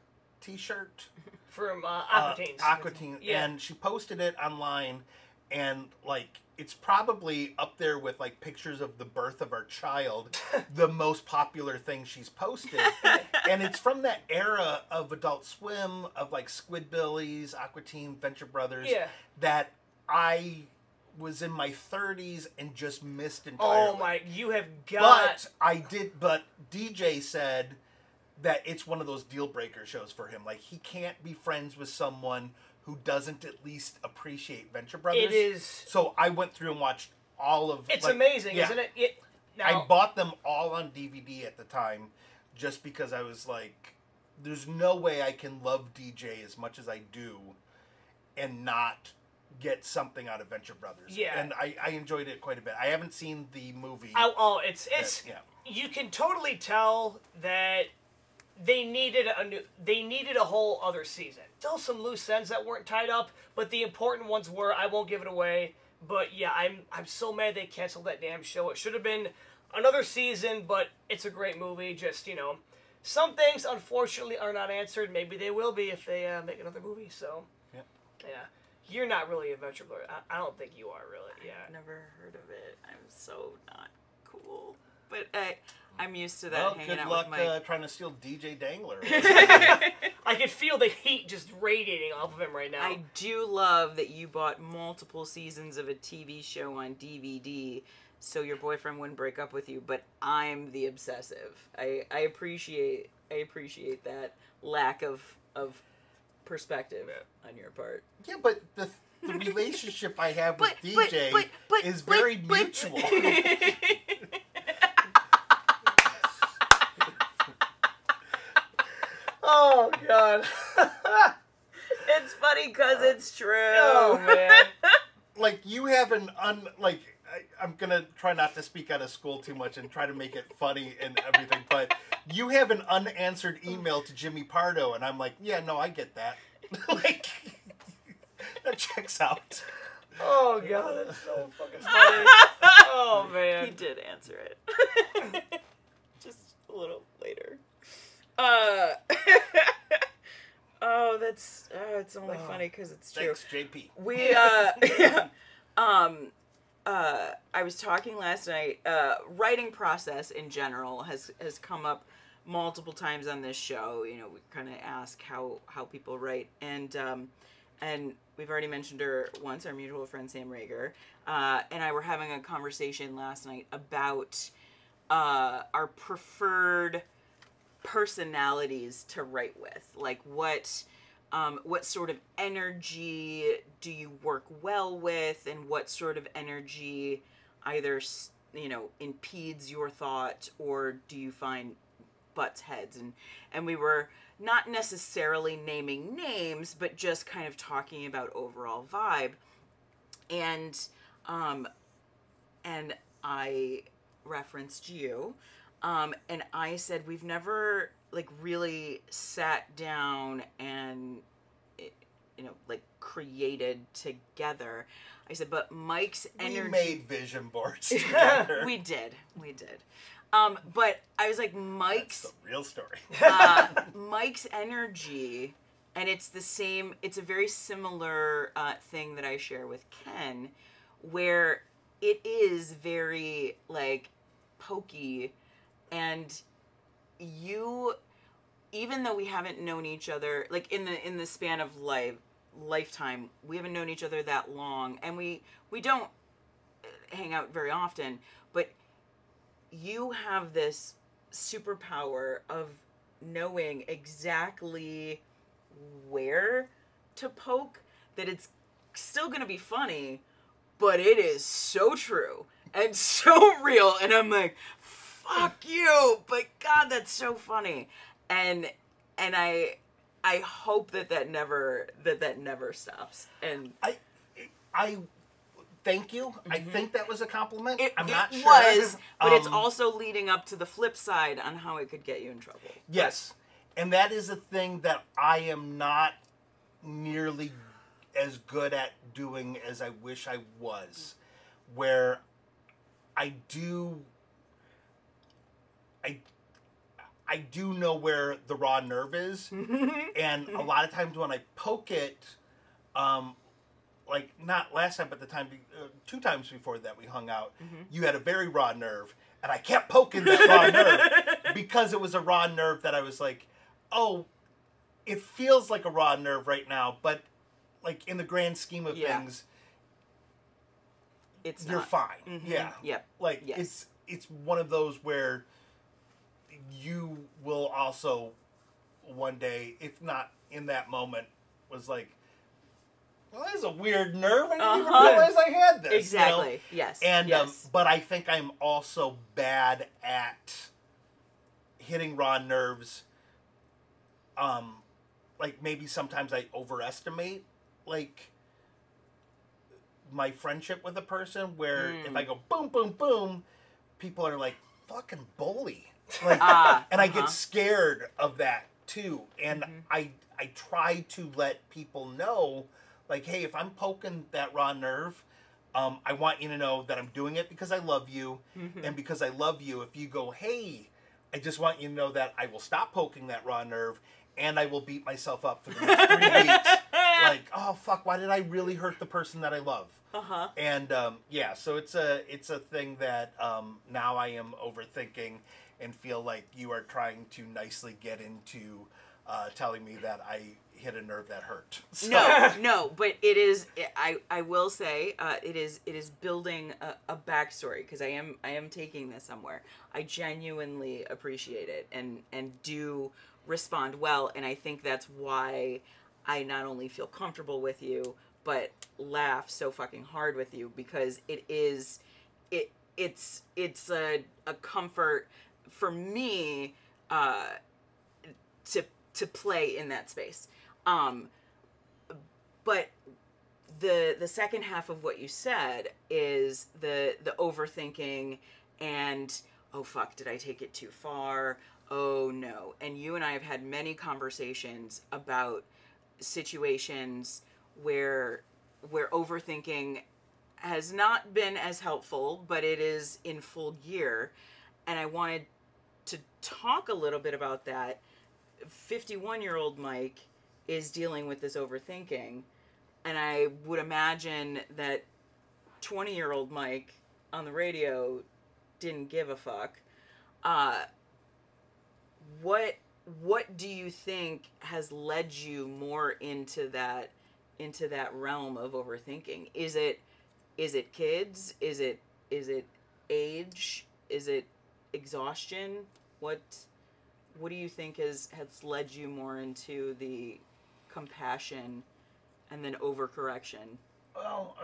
t-shirt. From Aqua Teens. Aqua Teen, Yeah. and she posted it online, and like it's probably up there with like pictures of the birth of our child, the most popular thing she's posted, and it's from that era of Adult Swim, of like Squidbillies, Aqua Teen, Venture Brothers, Yeah. that I was in my 30s and just missed entirely. Oh my, you have got... But DJ said that it's one of those deal breaker shows for him. Like, he can't be friends with someone who doesn't at least appreciate Venture Brothers. It is... So I went through and watched all of... It's like, amazing, yeah. isn't it? Now, I bought them all on DVD at the time just because I was like, there's no way I can love DJ as much as I do and not get something out of Venture Brothers. Yeah. And I enjoyed it quite a bit. I haven't seen the movie. It's yeah. You can totally tell that they needed a whole other season. Still some loose ends that weren't tied up, but the important ones were. I won't give it away, but yeah, I'm so mad they canceled that damn show. It should have been another season, but it's a great movie. Just, you know, some things unfortunately are not answered. Maybe they will be if they make another movie. So Yeah. You're not really a Venture Brother. I don't think you are really. Yeah. I've never heard of it. I'm so not cool. But I'm used to that Well, hanging good out luck with my... trying to steal DJ Dangler. I can feel the heat just radiating off of him right now. I do love that you bought multiple seasons of a TV show on DVD so your boyfriend wouldn't break up with you, but I'm the obsessive. I appreciate that lack of perspective on your part. Yeah, but the relationship I have with DJ is very mutual. Oh, God. It's funny because it's true. Oh, man. Like, you have an I'm gonna try not to speak out of school too much and try to make it funny and everything, but you have an unanswered email to Jimmy Pardo, and I'm like, yeah, no, I get that. Like, that checks out. Oh, God, that's so fucking funny. Oh, man. He did answer it. Just a little later. It's only funny because it's true. Thanks, JP. I was talking last night. Writing process in general has come up multiple times on this show. You know, we kind of ask how people write, and we've already mentioned her once, our mutual friend Sam Rager, and I were having a conversation last night about our preferred personalities to write with, like what sort of energy do you work well with, and what sort of energy either, you know, impedes your thought, or do you find butts heads, and we were not necessarily naming names, but just kind of talking about overall vibe, and I referenced you, and I said we've never like really sat down and like created together. I said, but Mike's energy. We made vision boards together. We did. But I was like, Mike's That's the real story. Mike's energy, and it's the same. It's a very similar thing that I share with Ken, where it is very like pokey, and you, even though we haven't known each other like in the span of lifetime, we haven't known each other that long, and we don't hang out very often, but you have this superpower of knowing exactly where to poke, that it's still going to be funny, but it is so true and so real, and I'm like, fuck you, but God, that's so funny. And I hope that never stops. And I thank you. I think that was a compliment. I'm not it sure. was, but it's Um, also leading up to the flip side on how it could get you in trouble. Yes. And that is a thing that I am not nearly as good at doing as I wish I was. Where I do know where the raw nerve is. And a lot of times when I poke it, like not last time, but the time, 2 times before that we hung out, you had a very raw nerve. And I kept poking that raw nerve because it was a raw nerve that I was like, oh, it feels like a raw nerve right now, but like in the grand scheme of things, you're not. fine. Yeah. Yep. Like Yes. it's one of those where you will also one day, if not in that moment, was like, well, that is a weird nerve. I didn't even realize I had this. Exactly. You know? Yes. And yes. but I think I'm also bad at hitting raw nerves. Like maybe sometimes I overestimate like my friendship with a person. Where if I go boom, boom, boom, people are like fucking bully. Like, and I get scared of that too. And I try to let people know, like, hey, if I'm poking that raw nerve, I want you to know that I'm doing it because I love you. And because I love you, if you go, hey, I just want you to know that I will stop poking that raw nerve and I will beat myself up for the next 3 weeks. Like, oh, fuck, why did I really hurt the person that I love? And, yeah, so it's a thing that now I am overthinking and feel like you are trying to nicely get into telling me that I hit a nerve that hurt. So. No, but it is. I will say it is building a backstory because I am taking this somewhere. I genuinely appreciate it and do respond well, and I think that's why I not only feel comfortable with you but laugh so fucking hard with you because it's a comfort for me to play in that space. But the second half of what you said is the overthinking and, oh fuck, did I take it too far? Oh no. And you and I have had many conversations about situations where overthinking has not been as helpful, but it is in full gear. And I wanted to talk a little bit about that. 51-year-old Mike is dealing with this overthinking, and I would imagine that 20-year-old Mike on the radio didn't give a fuck. What do you think has led you more into that realm of overthinking? Is it kids? Is it age? Is it exhaustion? What do you think has led you more into the compassion and then overcorrection? Well,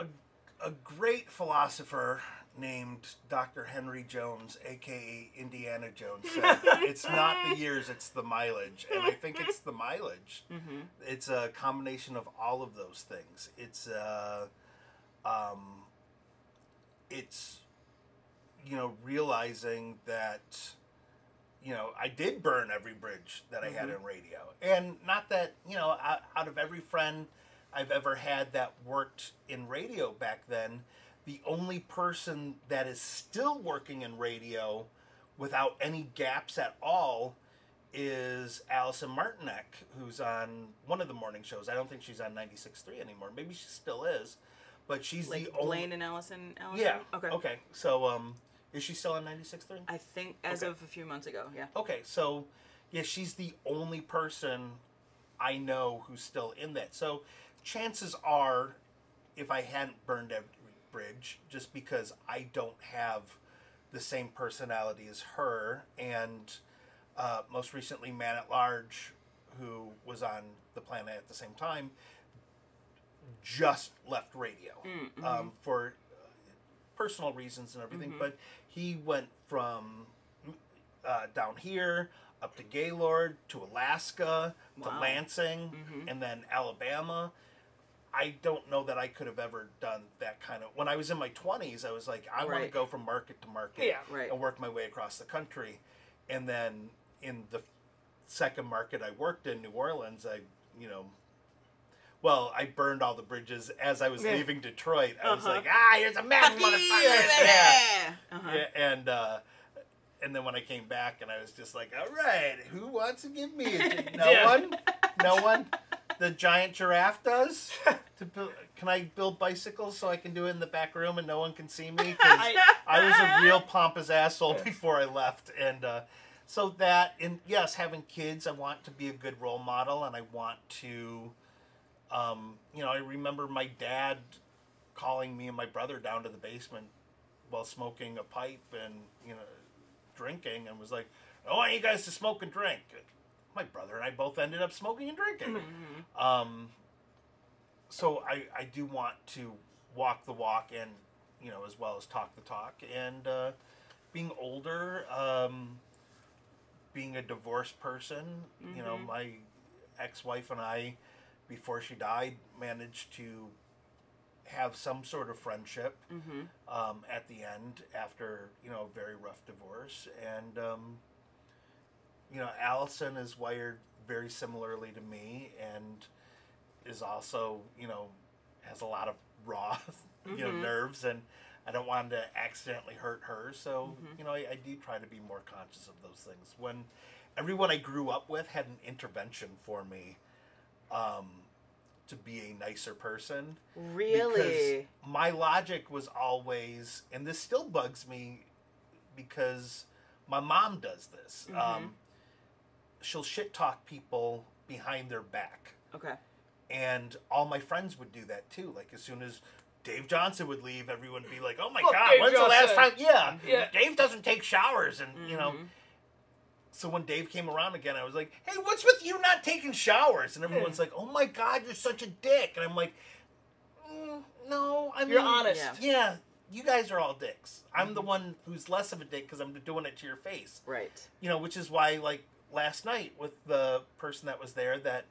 a great philosopher named Dr. Henry Jones, a.k.a. Indiana Jones, said, it's not the years, it's the mileage. And I think it's the mileage. It's a combination of all of those things. It's realizing that, I did burn every bridge that I had in radio. And not that, out of every friend I've ever had that worked in radio back then, the only person that is still working in radio without any gaps at all is Allison Martinek, who's on one of the morning shows. I don't think she's on 96.3 anymore. Maybe she still is. But she's like the only... Blaine and Allison? Yeah. Okay. So, is she still on 96.3? I think as of a few months ago, yeah. Okay, so, yeah, she's the only person I know who's still in that. So, chances are, if I hadn't burned every bridge, just because I don't have the same personality as her, and most recently Man at Large, who was on the planet at the same time, just left radio for personal reasons and everything, but he went from down here up to Gaylord to Alaska to Lansing and then Alabama. I don't know that I could have ever done that kind of. When I was in my 20s, I was like, I want to Right. go from market to market Yeah. Right. and work my way across the country. And then in the second market I worked in, New Orleans, I burned all the bridges as I was leaving Detroit. I was like, here's a map, motherfucker. Yeah. Uh-huh. Yeah, and then when I came back, and I was just like, all right, who wants to give me a No one? The giant giraffe does? Can I build bicycles so I can do it in the back room and no one can see me? Because I was a real pompous asshole before I left. And so that, and yes, having kids, I want to be a good role model, and I want to, I remember my dad calling me and my brother down to the basement while smoking a pipe and, drinking, and was like, I want you guys to smoke and drink. My brother and I both ended up smoking and drinking. So I do want to walk the walk and, as well as talk the talk. And being older, being a divorced person, my ex-wife and I, before she died, managed to have some sort of friendship at the end after, a very rough divorce. And, Allison is wired very similarly to me and is also, has a lot of raw, nerves, and I don't want to accidentally hurt her. So, I do try to be more conscious of those things. When everyone I grew up with had an intervention for me, to be a nicer person. Really? Because my logic was always, and this still bugs me because my mom does this. She'll shit talk people behind their back. Okay. And all my friends would do that too. Like as soon as Dave Johnson would leave, everyone would be like, oh my Look, God, Dave when's Johnson. the last time? Yeah. Yeah. Dave doesn't take showers. And, so when Dave came around again, I was like, hey, what's with you not taking showers? And everyone's like, oh my God, you're such a dick. And I'm like, no, I mean, You're honest. Yeah, you guys are all dicks. I'm the one who's less of a dick because I'm doing it to your face. Right. Which is why, like, last night with the person that was there that,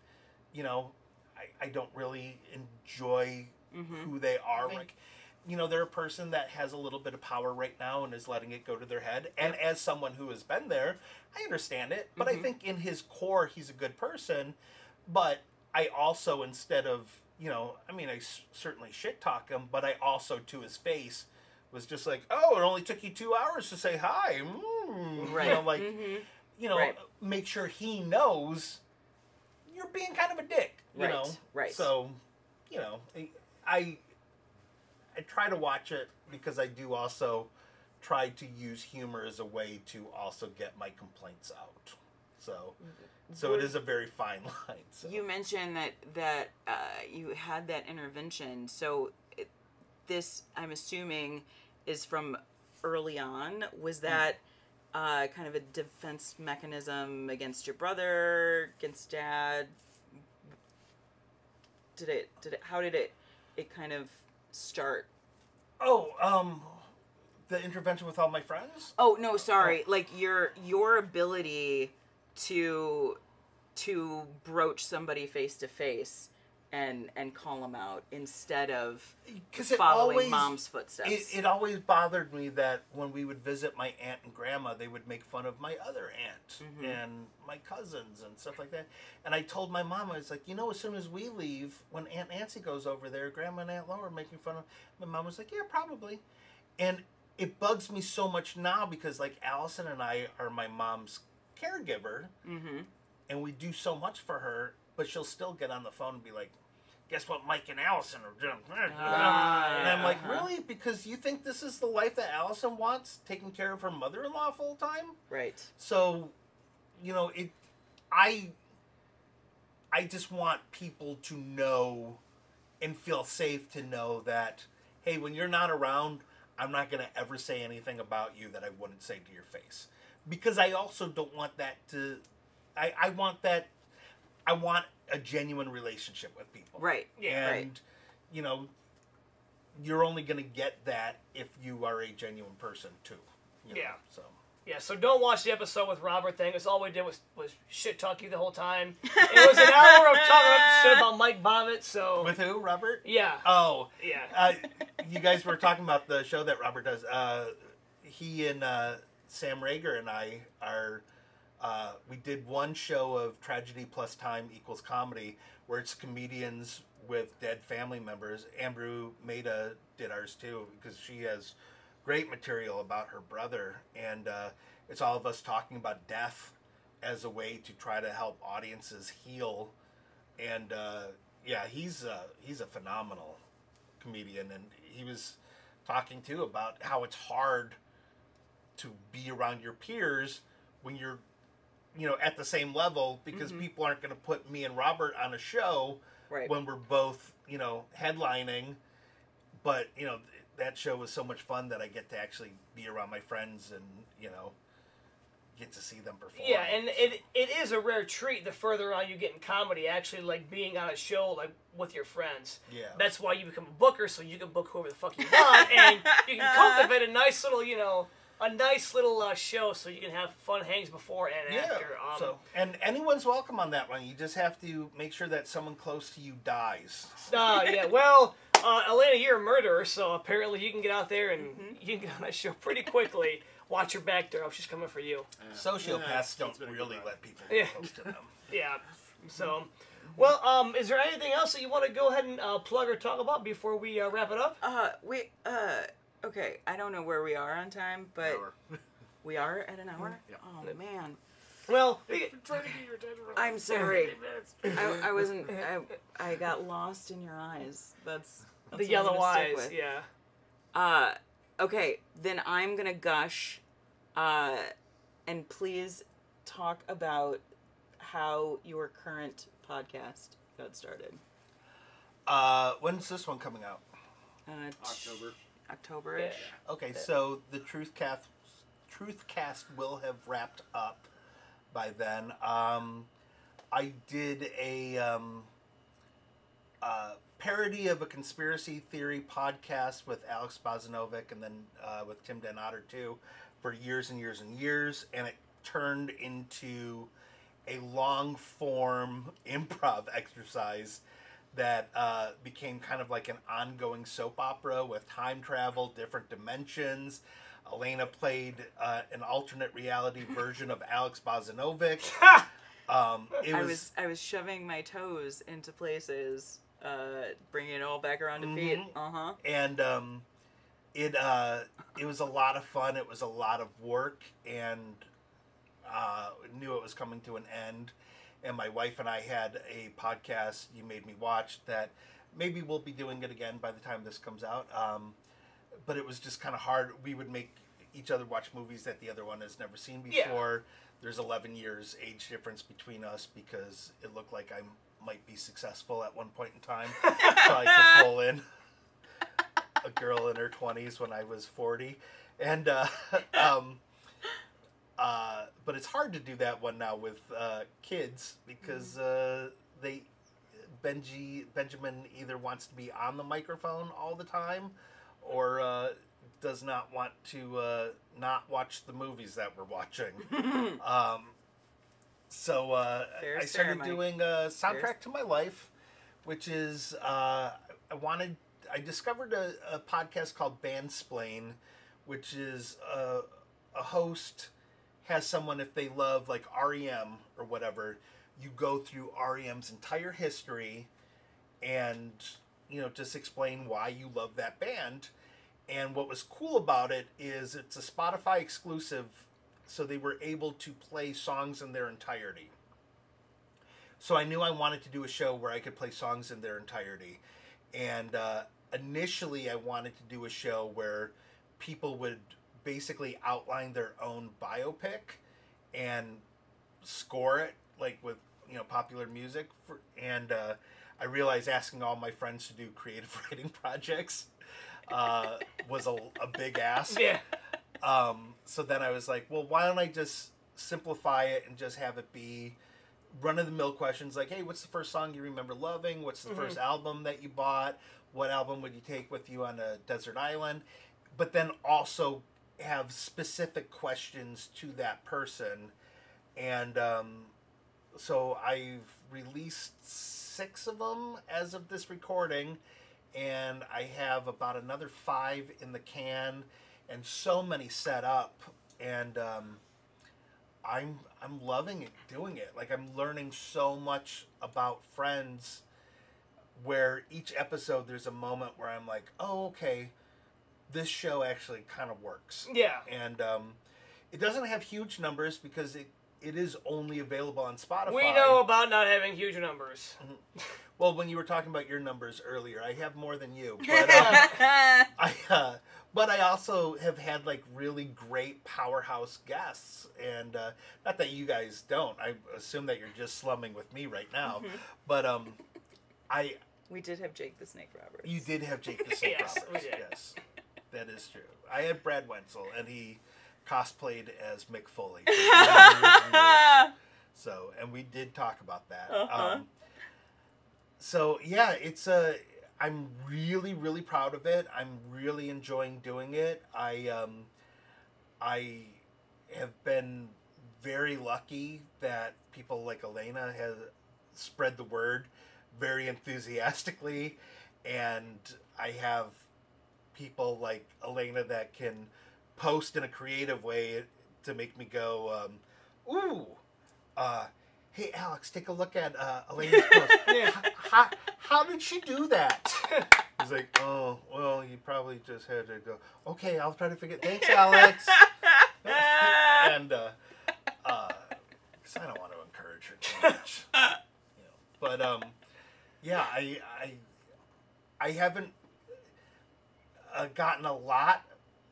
I don't really enjoy who they are. Like, they're a person that has a little bit of power right now and is letting it go to their head. And as someone who has been there, I understand it. But I think in his core, he's a good person. But I also, instead of, I certainly shit talk him, but I also, to his face, was just like, oh, it only took you 2 hours to say hi. Right. Right. Make sure he knows you're being kind of a dick. Right. So, I try to watch it because I do also try to use humor as a way to also get my complaints out. So it is a very fine line. So. You mentioned that you had that intervention. So this, I'm assuming, is from early on. Was that kind of a defense mechanism against your brother, against dad? How did it kind of start? Oh, the intervention with all my friends? Oh, no, sorry. Like your ability to broach somebody face to face and call them out instead of following mom's footsteps. It always bothered me that when we would visit my aunt and grandma, they would make fun of my other aunt and my cousins and stuff like that. And I told my mom, I was like, as soon as we leave, when Aunt Nancy goes over there, Grandma and Aunt Laura are making fun of. My mom was like, yeah, probably. And it bugs me so much now because, like, Allison and I are my mom's caregiver, and we do so much for her, but she'll still get on the phone and be like, guess what Mike and Allison are doing? And I'm like, really? Because you think this is the life that Allison wants, taking care of her mother-in-law full time? Right. So, I just want people to know and feel safe to know that, hey, when you're not around, I'm not going to ever say anything about you that I wouldn't say to your face. Because I also don't want that to... I want a genuine relationship with people. Right. Yeah. And, you're only going to get that if you are a genuine person, too. Yeah. So... Yeah, so don't watch the episode with Robert thing, because all we did was shit talk you the whole time. It was an hour of talking shit about Mike Bobbitt, so... With who, Robert? Yeah. Oh. Yeah. You guys were talking about the show that Robert does. He and Sam Rager and I are... we did one show of Tragedy Plus Time Equals Comedy, where it's comedians with dead family members. Ambrou Maida did ours too, because she has great material about her brother, and it's all of us talking about death as a way to try to help audiences heal. And yeah, he's a phenomenal comedian, and he was talking too about how it's hard to be around your peers when you're at the same level, because people aren't going to put me and Robert on a show when we're both headlining. But that show was so much fun that I get to actually be around my friends and get to see them perform. Yeah, and it is a rare treat the further on you get in comedy, actually, like being on a show like with your friends. Yeah. That's why you become a booker, so you can book whoever the fuck you want, and you can cultivate a nice little show, so you can have fun hangs before and after. And anyone's welcome on that one. You just have to make sure that someone close to you dies. Yeah. Well, Elena, you're a murderer, so apparently you can get out there and you can get on that show pretty quickly. Watch your back, Daryl. She's coming for you. Sociopaths don't really let people get close to them. Yeah. So, well, is there anything else that you want to go ahead and plug or talk about before we wrap it up? Okay, I don't know where we are on time, but we are at an hour? Yeah. Oh, man. Well, I'm sorry. I wasn't... I got lost in your eyes. That's the yellow eyes, yeah. Okay, then I'm going to gush, and please talk about how your current podcast got started. When's this one coming out? October-ish. Yeah. Okay, so the Truthcast will have wrapped up by then. I did a parody of a conspiracy theory podcast with Alex Bozanovic and then with Tim Den Otter too for years and years and years, and it turned into a long form improv exercise that became kind of like an ongoing soap opera with time travel, different dimensions. Elena played an alternate reality version of Alex Bozanovic. I was shoving my toes into places, bringing it all back around to feet. And it was a lot of fun. It was a lot of work, and knew it was coming to an end. And my wife and I had a podcast, You Made Me Watch, that maybe we'll be doing it again by the time this comes out. But it was just kind of hard. We would make each other watch movies that the other one has never seen before. Yeah. There's 11 years age difference between us because it looked like I might be successful at one point in time. So I could pull in a girl in her 20s when I was 40. And but it's hard to do that one now with kids because Benjamin either wants to be on the microphone all the time or does not want to not watch the movies that we're watching. So I started doing a soundtrack to my life, which is I discovered a podcast called Bandsplain, which is a host has someone, if they love like REM or whatever, you go through REM's entire history and just explain why you love that band. And what was cool about it is it's a Spotify exclusive, so they were able to play songs in their entirety. So I knew I wanted to do a show where I could play songs in their entirety. And initially I wanted to do a show where people would basically outline their own biopic and score it, like with popular music. I realized asking all my friends to do creative writing projects was a big ask. Yeah. So then I was like, well, why don't I just simplify it and just have it be run-of-the-mill questions like, hey, what's the first song you remember loving? What's the first album that you bought? What album would you take with you on a desert island? But then also have specific questions to that person. And so I've released 6 of them as of this recording, and I have about another 5 in the can, and so many set up. And I'm loving it, doing it. Like, I'm learning so much about Friends, where each episode there's a moment where I'm like, oh, okay, this show actually kind of works. Yeah. And it doesn't have huge numbers because it is only available on Spotify. We know about not having huge numbers. Well, when you were talking about your numbers earlier, I have more than you. But I also have had like really great powerhouse guests, and not that you guys don't. I assume that you're just slumming with me right now. But We did have Jake the Snake Roberts. you did have Jake the Snake Yes, Roberts. we did. Yes, that is true. I had Brad Wenzel, and he cosplayed as Mick Foley. So, and we did talk about that. So yeah, it's I'm really, really proud of it. I'm really enjoying doing it. I have been very lucky that people like Elena has spread the word very enthusiastically, and I have people like Elena that can post in a creative way to make me go, ooh, hey Alex, take a look at Elena's post. How did she do that? He's like, oh, well, you probably just had to go, okay, I'll try to figure it. Thanks, Alex. And, because I don't want to encourage her too much. You know. But, yeah, I haven't gotten a lot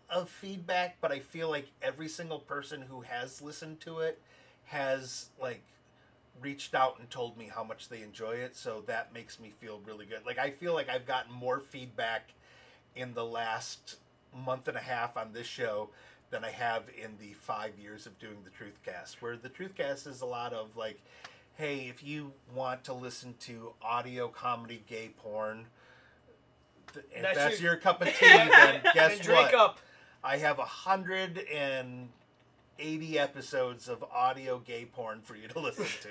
of feedback, but I feel like every single person who has listened to it has, like, reached out and told me how much they enjoy it, so that makes me feel really good. Like, I feel like I've gotten more feedback in the last month and a half on this show than I have in the 5 years of doing the Truthcast, where the Truthcast is a lot of like, hey, if you want to listen to audio comedy gay porn, if that's your cup of tea, then guess drink what? up. I have 180 episodes of audio gay porn for you to listen to.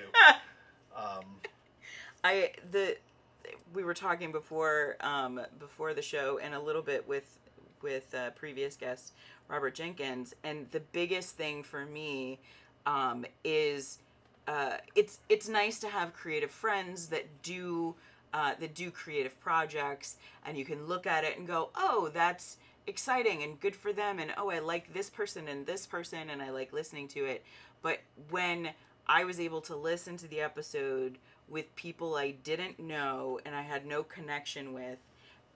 We were talking before the show, and a little bit with previous guest Robert Jenkins, and the biggest thing for me is it's nice to have creative friends that do creative projects, and you can look at it and go, oh, that's exciting and good for them, and oh, I like this person and I like listening to it. But when I was able to listen to the episode with people I didn't know and I had no connection with,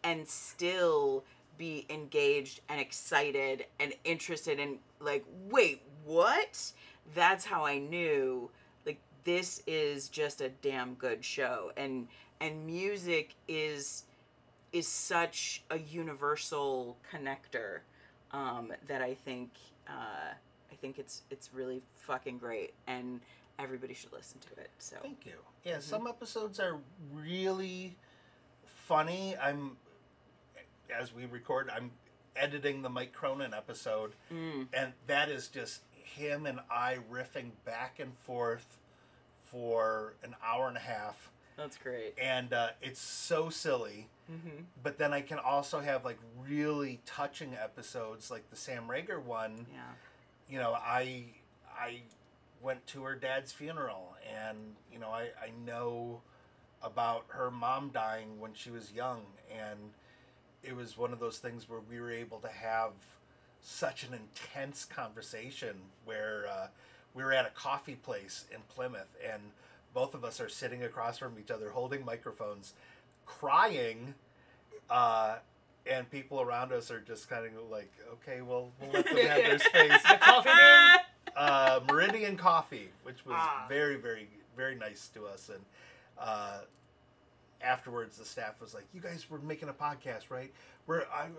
and still be engaged and excited and interested in, like, wait, what? That's how I knew, like, this is just a damn good show. And music is such a universal connector that I think it's really fucking great, and everybody should listen to it. So thank you. Yeah, some episodes are really funny. As we record, I'm editing the Mike Cronin episode, and that is just him and I riffing back and forth for an hour and a half. That's great. And it's so silly. But then I can also have like really touching episodes, like the Sam Rager one. Yeah. You know, I went to her dad's funeral, and you know, I know about her mom dying when she was young, and it was one of those things where we were able to have such an intense conversation where we were at a coffee place in Plymouth, and both of us are sitting across from each other holding microphones, crying, and people around us are just kind of like, okay, well, we'll let them have their space. The coffee bean? Meridian Coffee, which was very, very, very nice to us. And afterwards, the staff was like, you guys were making a podcast, right?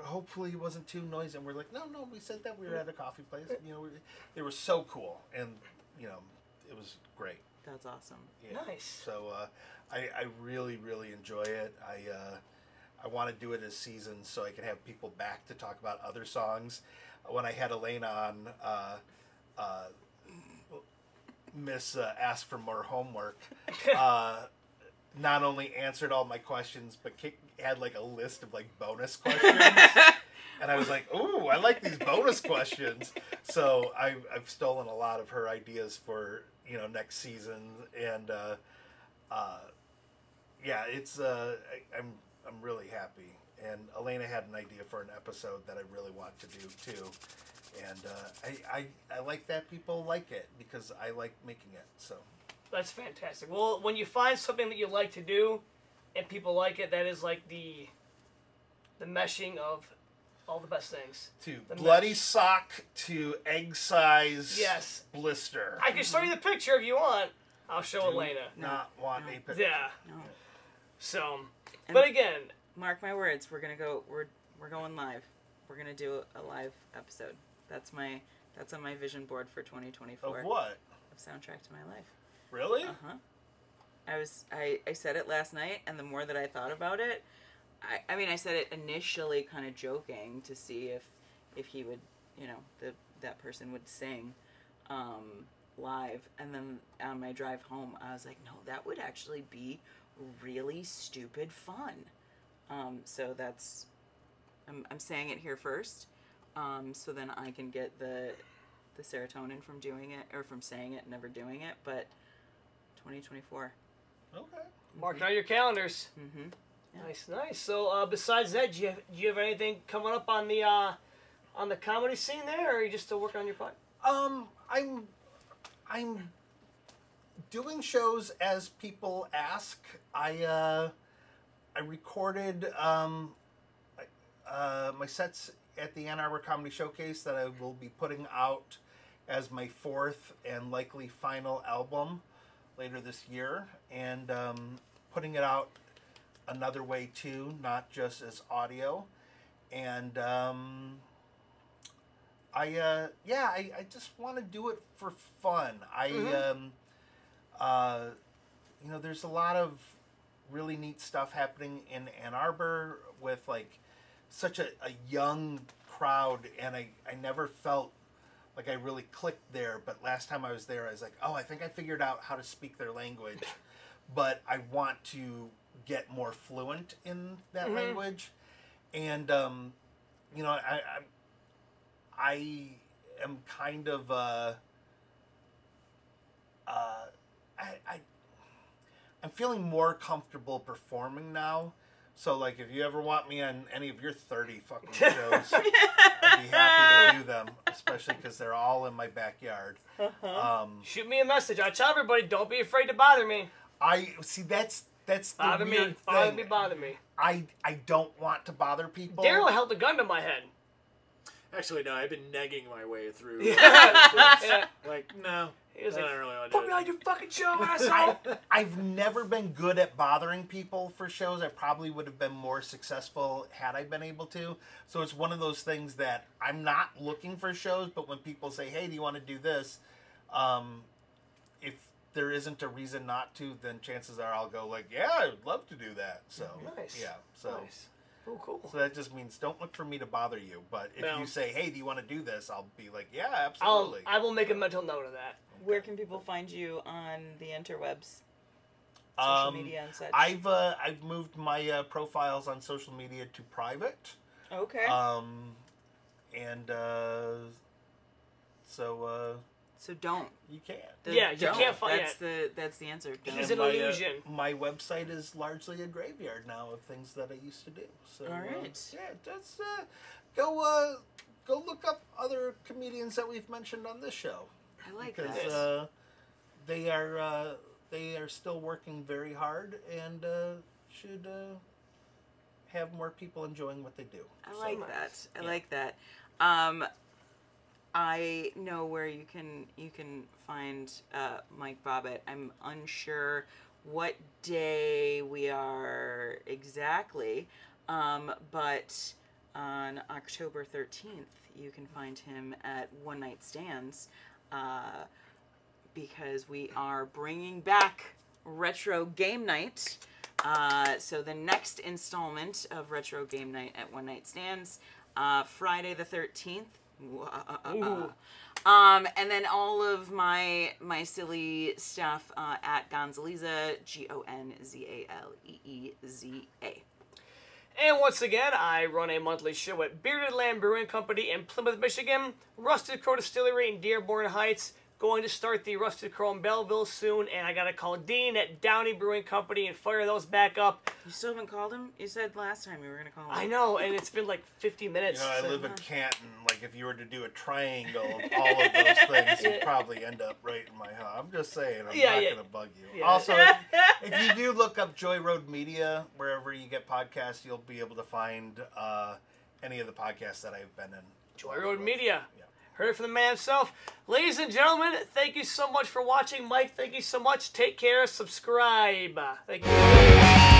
Hopefully it wasn't too noisy. And we're like, no, we said that we were at a coffee place. You know, they were so cool. And, you know, it was great. That's awesome. Yeah. Nice. So I really, really enjoy it. I want to do it as seasons so I can have people back to talk about other songs. when I had Elena on, Miss asked for more homework. Not only answered all my questions, but had like a list of like bonus questions. And I was like, ooh, I like these bonus questions. So I've stolen a lot of her ideas for, next season. And yeah, it's I'm really happy. And Elena had an idea for an episode that I really want to do too. And I like that people like it because I like making it. So That's fantastic. Well, when you find something that you like to do and people like it, that is like the meshing of all the best things. To The bloody mesh. sock to egg size Yes. blister. I can show you the picture if you want. I'll show Elena. Not want a picture. Yeah. No. So, And- but again, Mark my words, we're gonna go. We're going live. We're gonna do a live episode. That's on my vision board for 2024. Of what? Of Soundtrack to My Life. Really? I said it last night, and the more that I thought about it, I mean, I said it initially kind of joking to see if he would, that person would sing live. And then on my drive home, I was like, no, that would actually be really stupid fun. So that's, I'm saying it here first, so then I can get the serotonin from doing it, or from saying it and never doing it, but 2024. Okay. mark it on your calendars. Mm-hmm. Yeah. Nice. So, besides that, do you have anything coming up on the comedy scene there, or are you just still working on your pod? I'm doing shows as people ask. I recorded my sets at the Ann Arbor Comedy Showcase that I will be putting out as my fourth and likely final album later this year, and putting it out another way too, not just as audio. And I just want to do it for fun. There's a lot of really neat stuff happening in Ann Arbor with like such a young crowd, and I never felt like I really clicked there. But last time I was there, I was like, oh, I think I figured out how to speak their language, but I want to get more fluent in that language. And I am kind of I'm feeling more comfortable performing now. So, like, if you ever want me on any of your 30 fucking shows, I'd be happy to do them, especially because they're all in my backyard. Shoot me a message. I tell everybody, don't be afraid to bother me. I see that's the Bother weird me. thing. Bother me. I don't want to bother people. Daryl held a gun to my head. Actually, no, I've been negging my way through. Yeah. Like, no. He was I like, don't really want to put do me it. on your fucking show, asshole. I've never been good at bothering people for shows. I probably would have been more successful had I been able to. So it's one of those things that I'm not looking for shows, but when people say, hey, do you want to do this? If there isn't a reason not to, then chances are I'll go like, yeah, I would love to do that. So, Nice. yeah. So, Nice. Oh, cool. so that just means don't look for me to bother you. But if No. you say, hey, do you want to do this? I'll be like, yeah, absolutely. I will make a mental note of that. Where can people find you on the interwebs? Social media and such. I've moved my profiles on social media to private. Okay. So don't. You can't. Yeah, you Don't. can't find That's the answer. Don't. He's an illusion. My website is largely a graveyard now of things that I used to do. So, All right. yeah, just go look up other comedians that we've mentioned on this show. I like Because that. they are still working very hard and should have more people enjoying what they do. I like nice. that. I Yeah. like that. I know where you can find Mike Bobbitt. I'm unsure what day we are exactly, but on October 13th you can find him at One Night Stands, because we are bringing back Retro Game Night. So the next installment of Retro Game Night at One Night Stands, Friday the 13th, Ooh. And then all of my silly stuff at Gonzaleza, GONZALEEZA. And once again, I run a monthly show at Bearded Land Brewing Company in Plymouth, Michigan, Rusted Crow Distillery in Dearborn Heights. Going to start the Rusted Crow in Belleville soon, and I gotta call Dean at Downey Brewing Company and fire those back up. You still haven't called him? You said last time you were gonna call him. I know, and it's been like 50 minutes. You know, I live in Canton. Like, if you were to do a triangle of all of those things, you'd probably end up right in my house. I'm just saying, I'm not going to bug you. Yeah. Also, if you do look up Joy Road Media, wherever you get podcasts, you'll be able to find any of the podcasts that I've been in. Joy Road Media. Yeah. Heard it from the man himself. Ladies and gentlemen, thank you so much for watching. Mike, thank you so much. Take care. Subscribe. Thank you.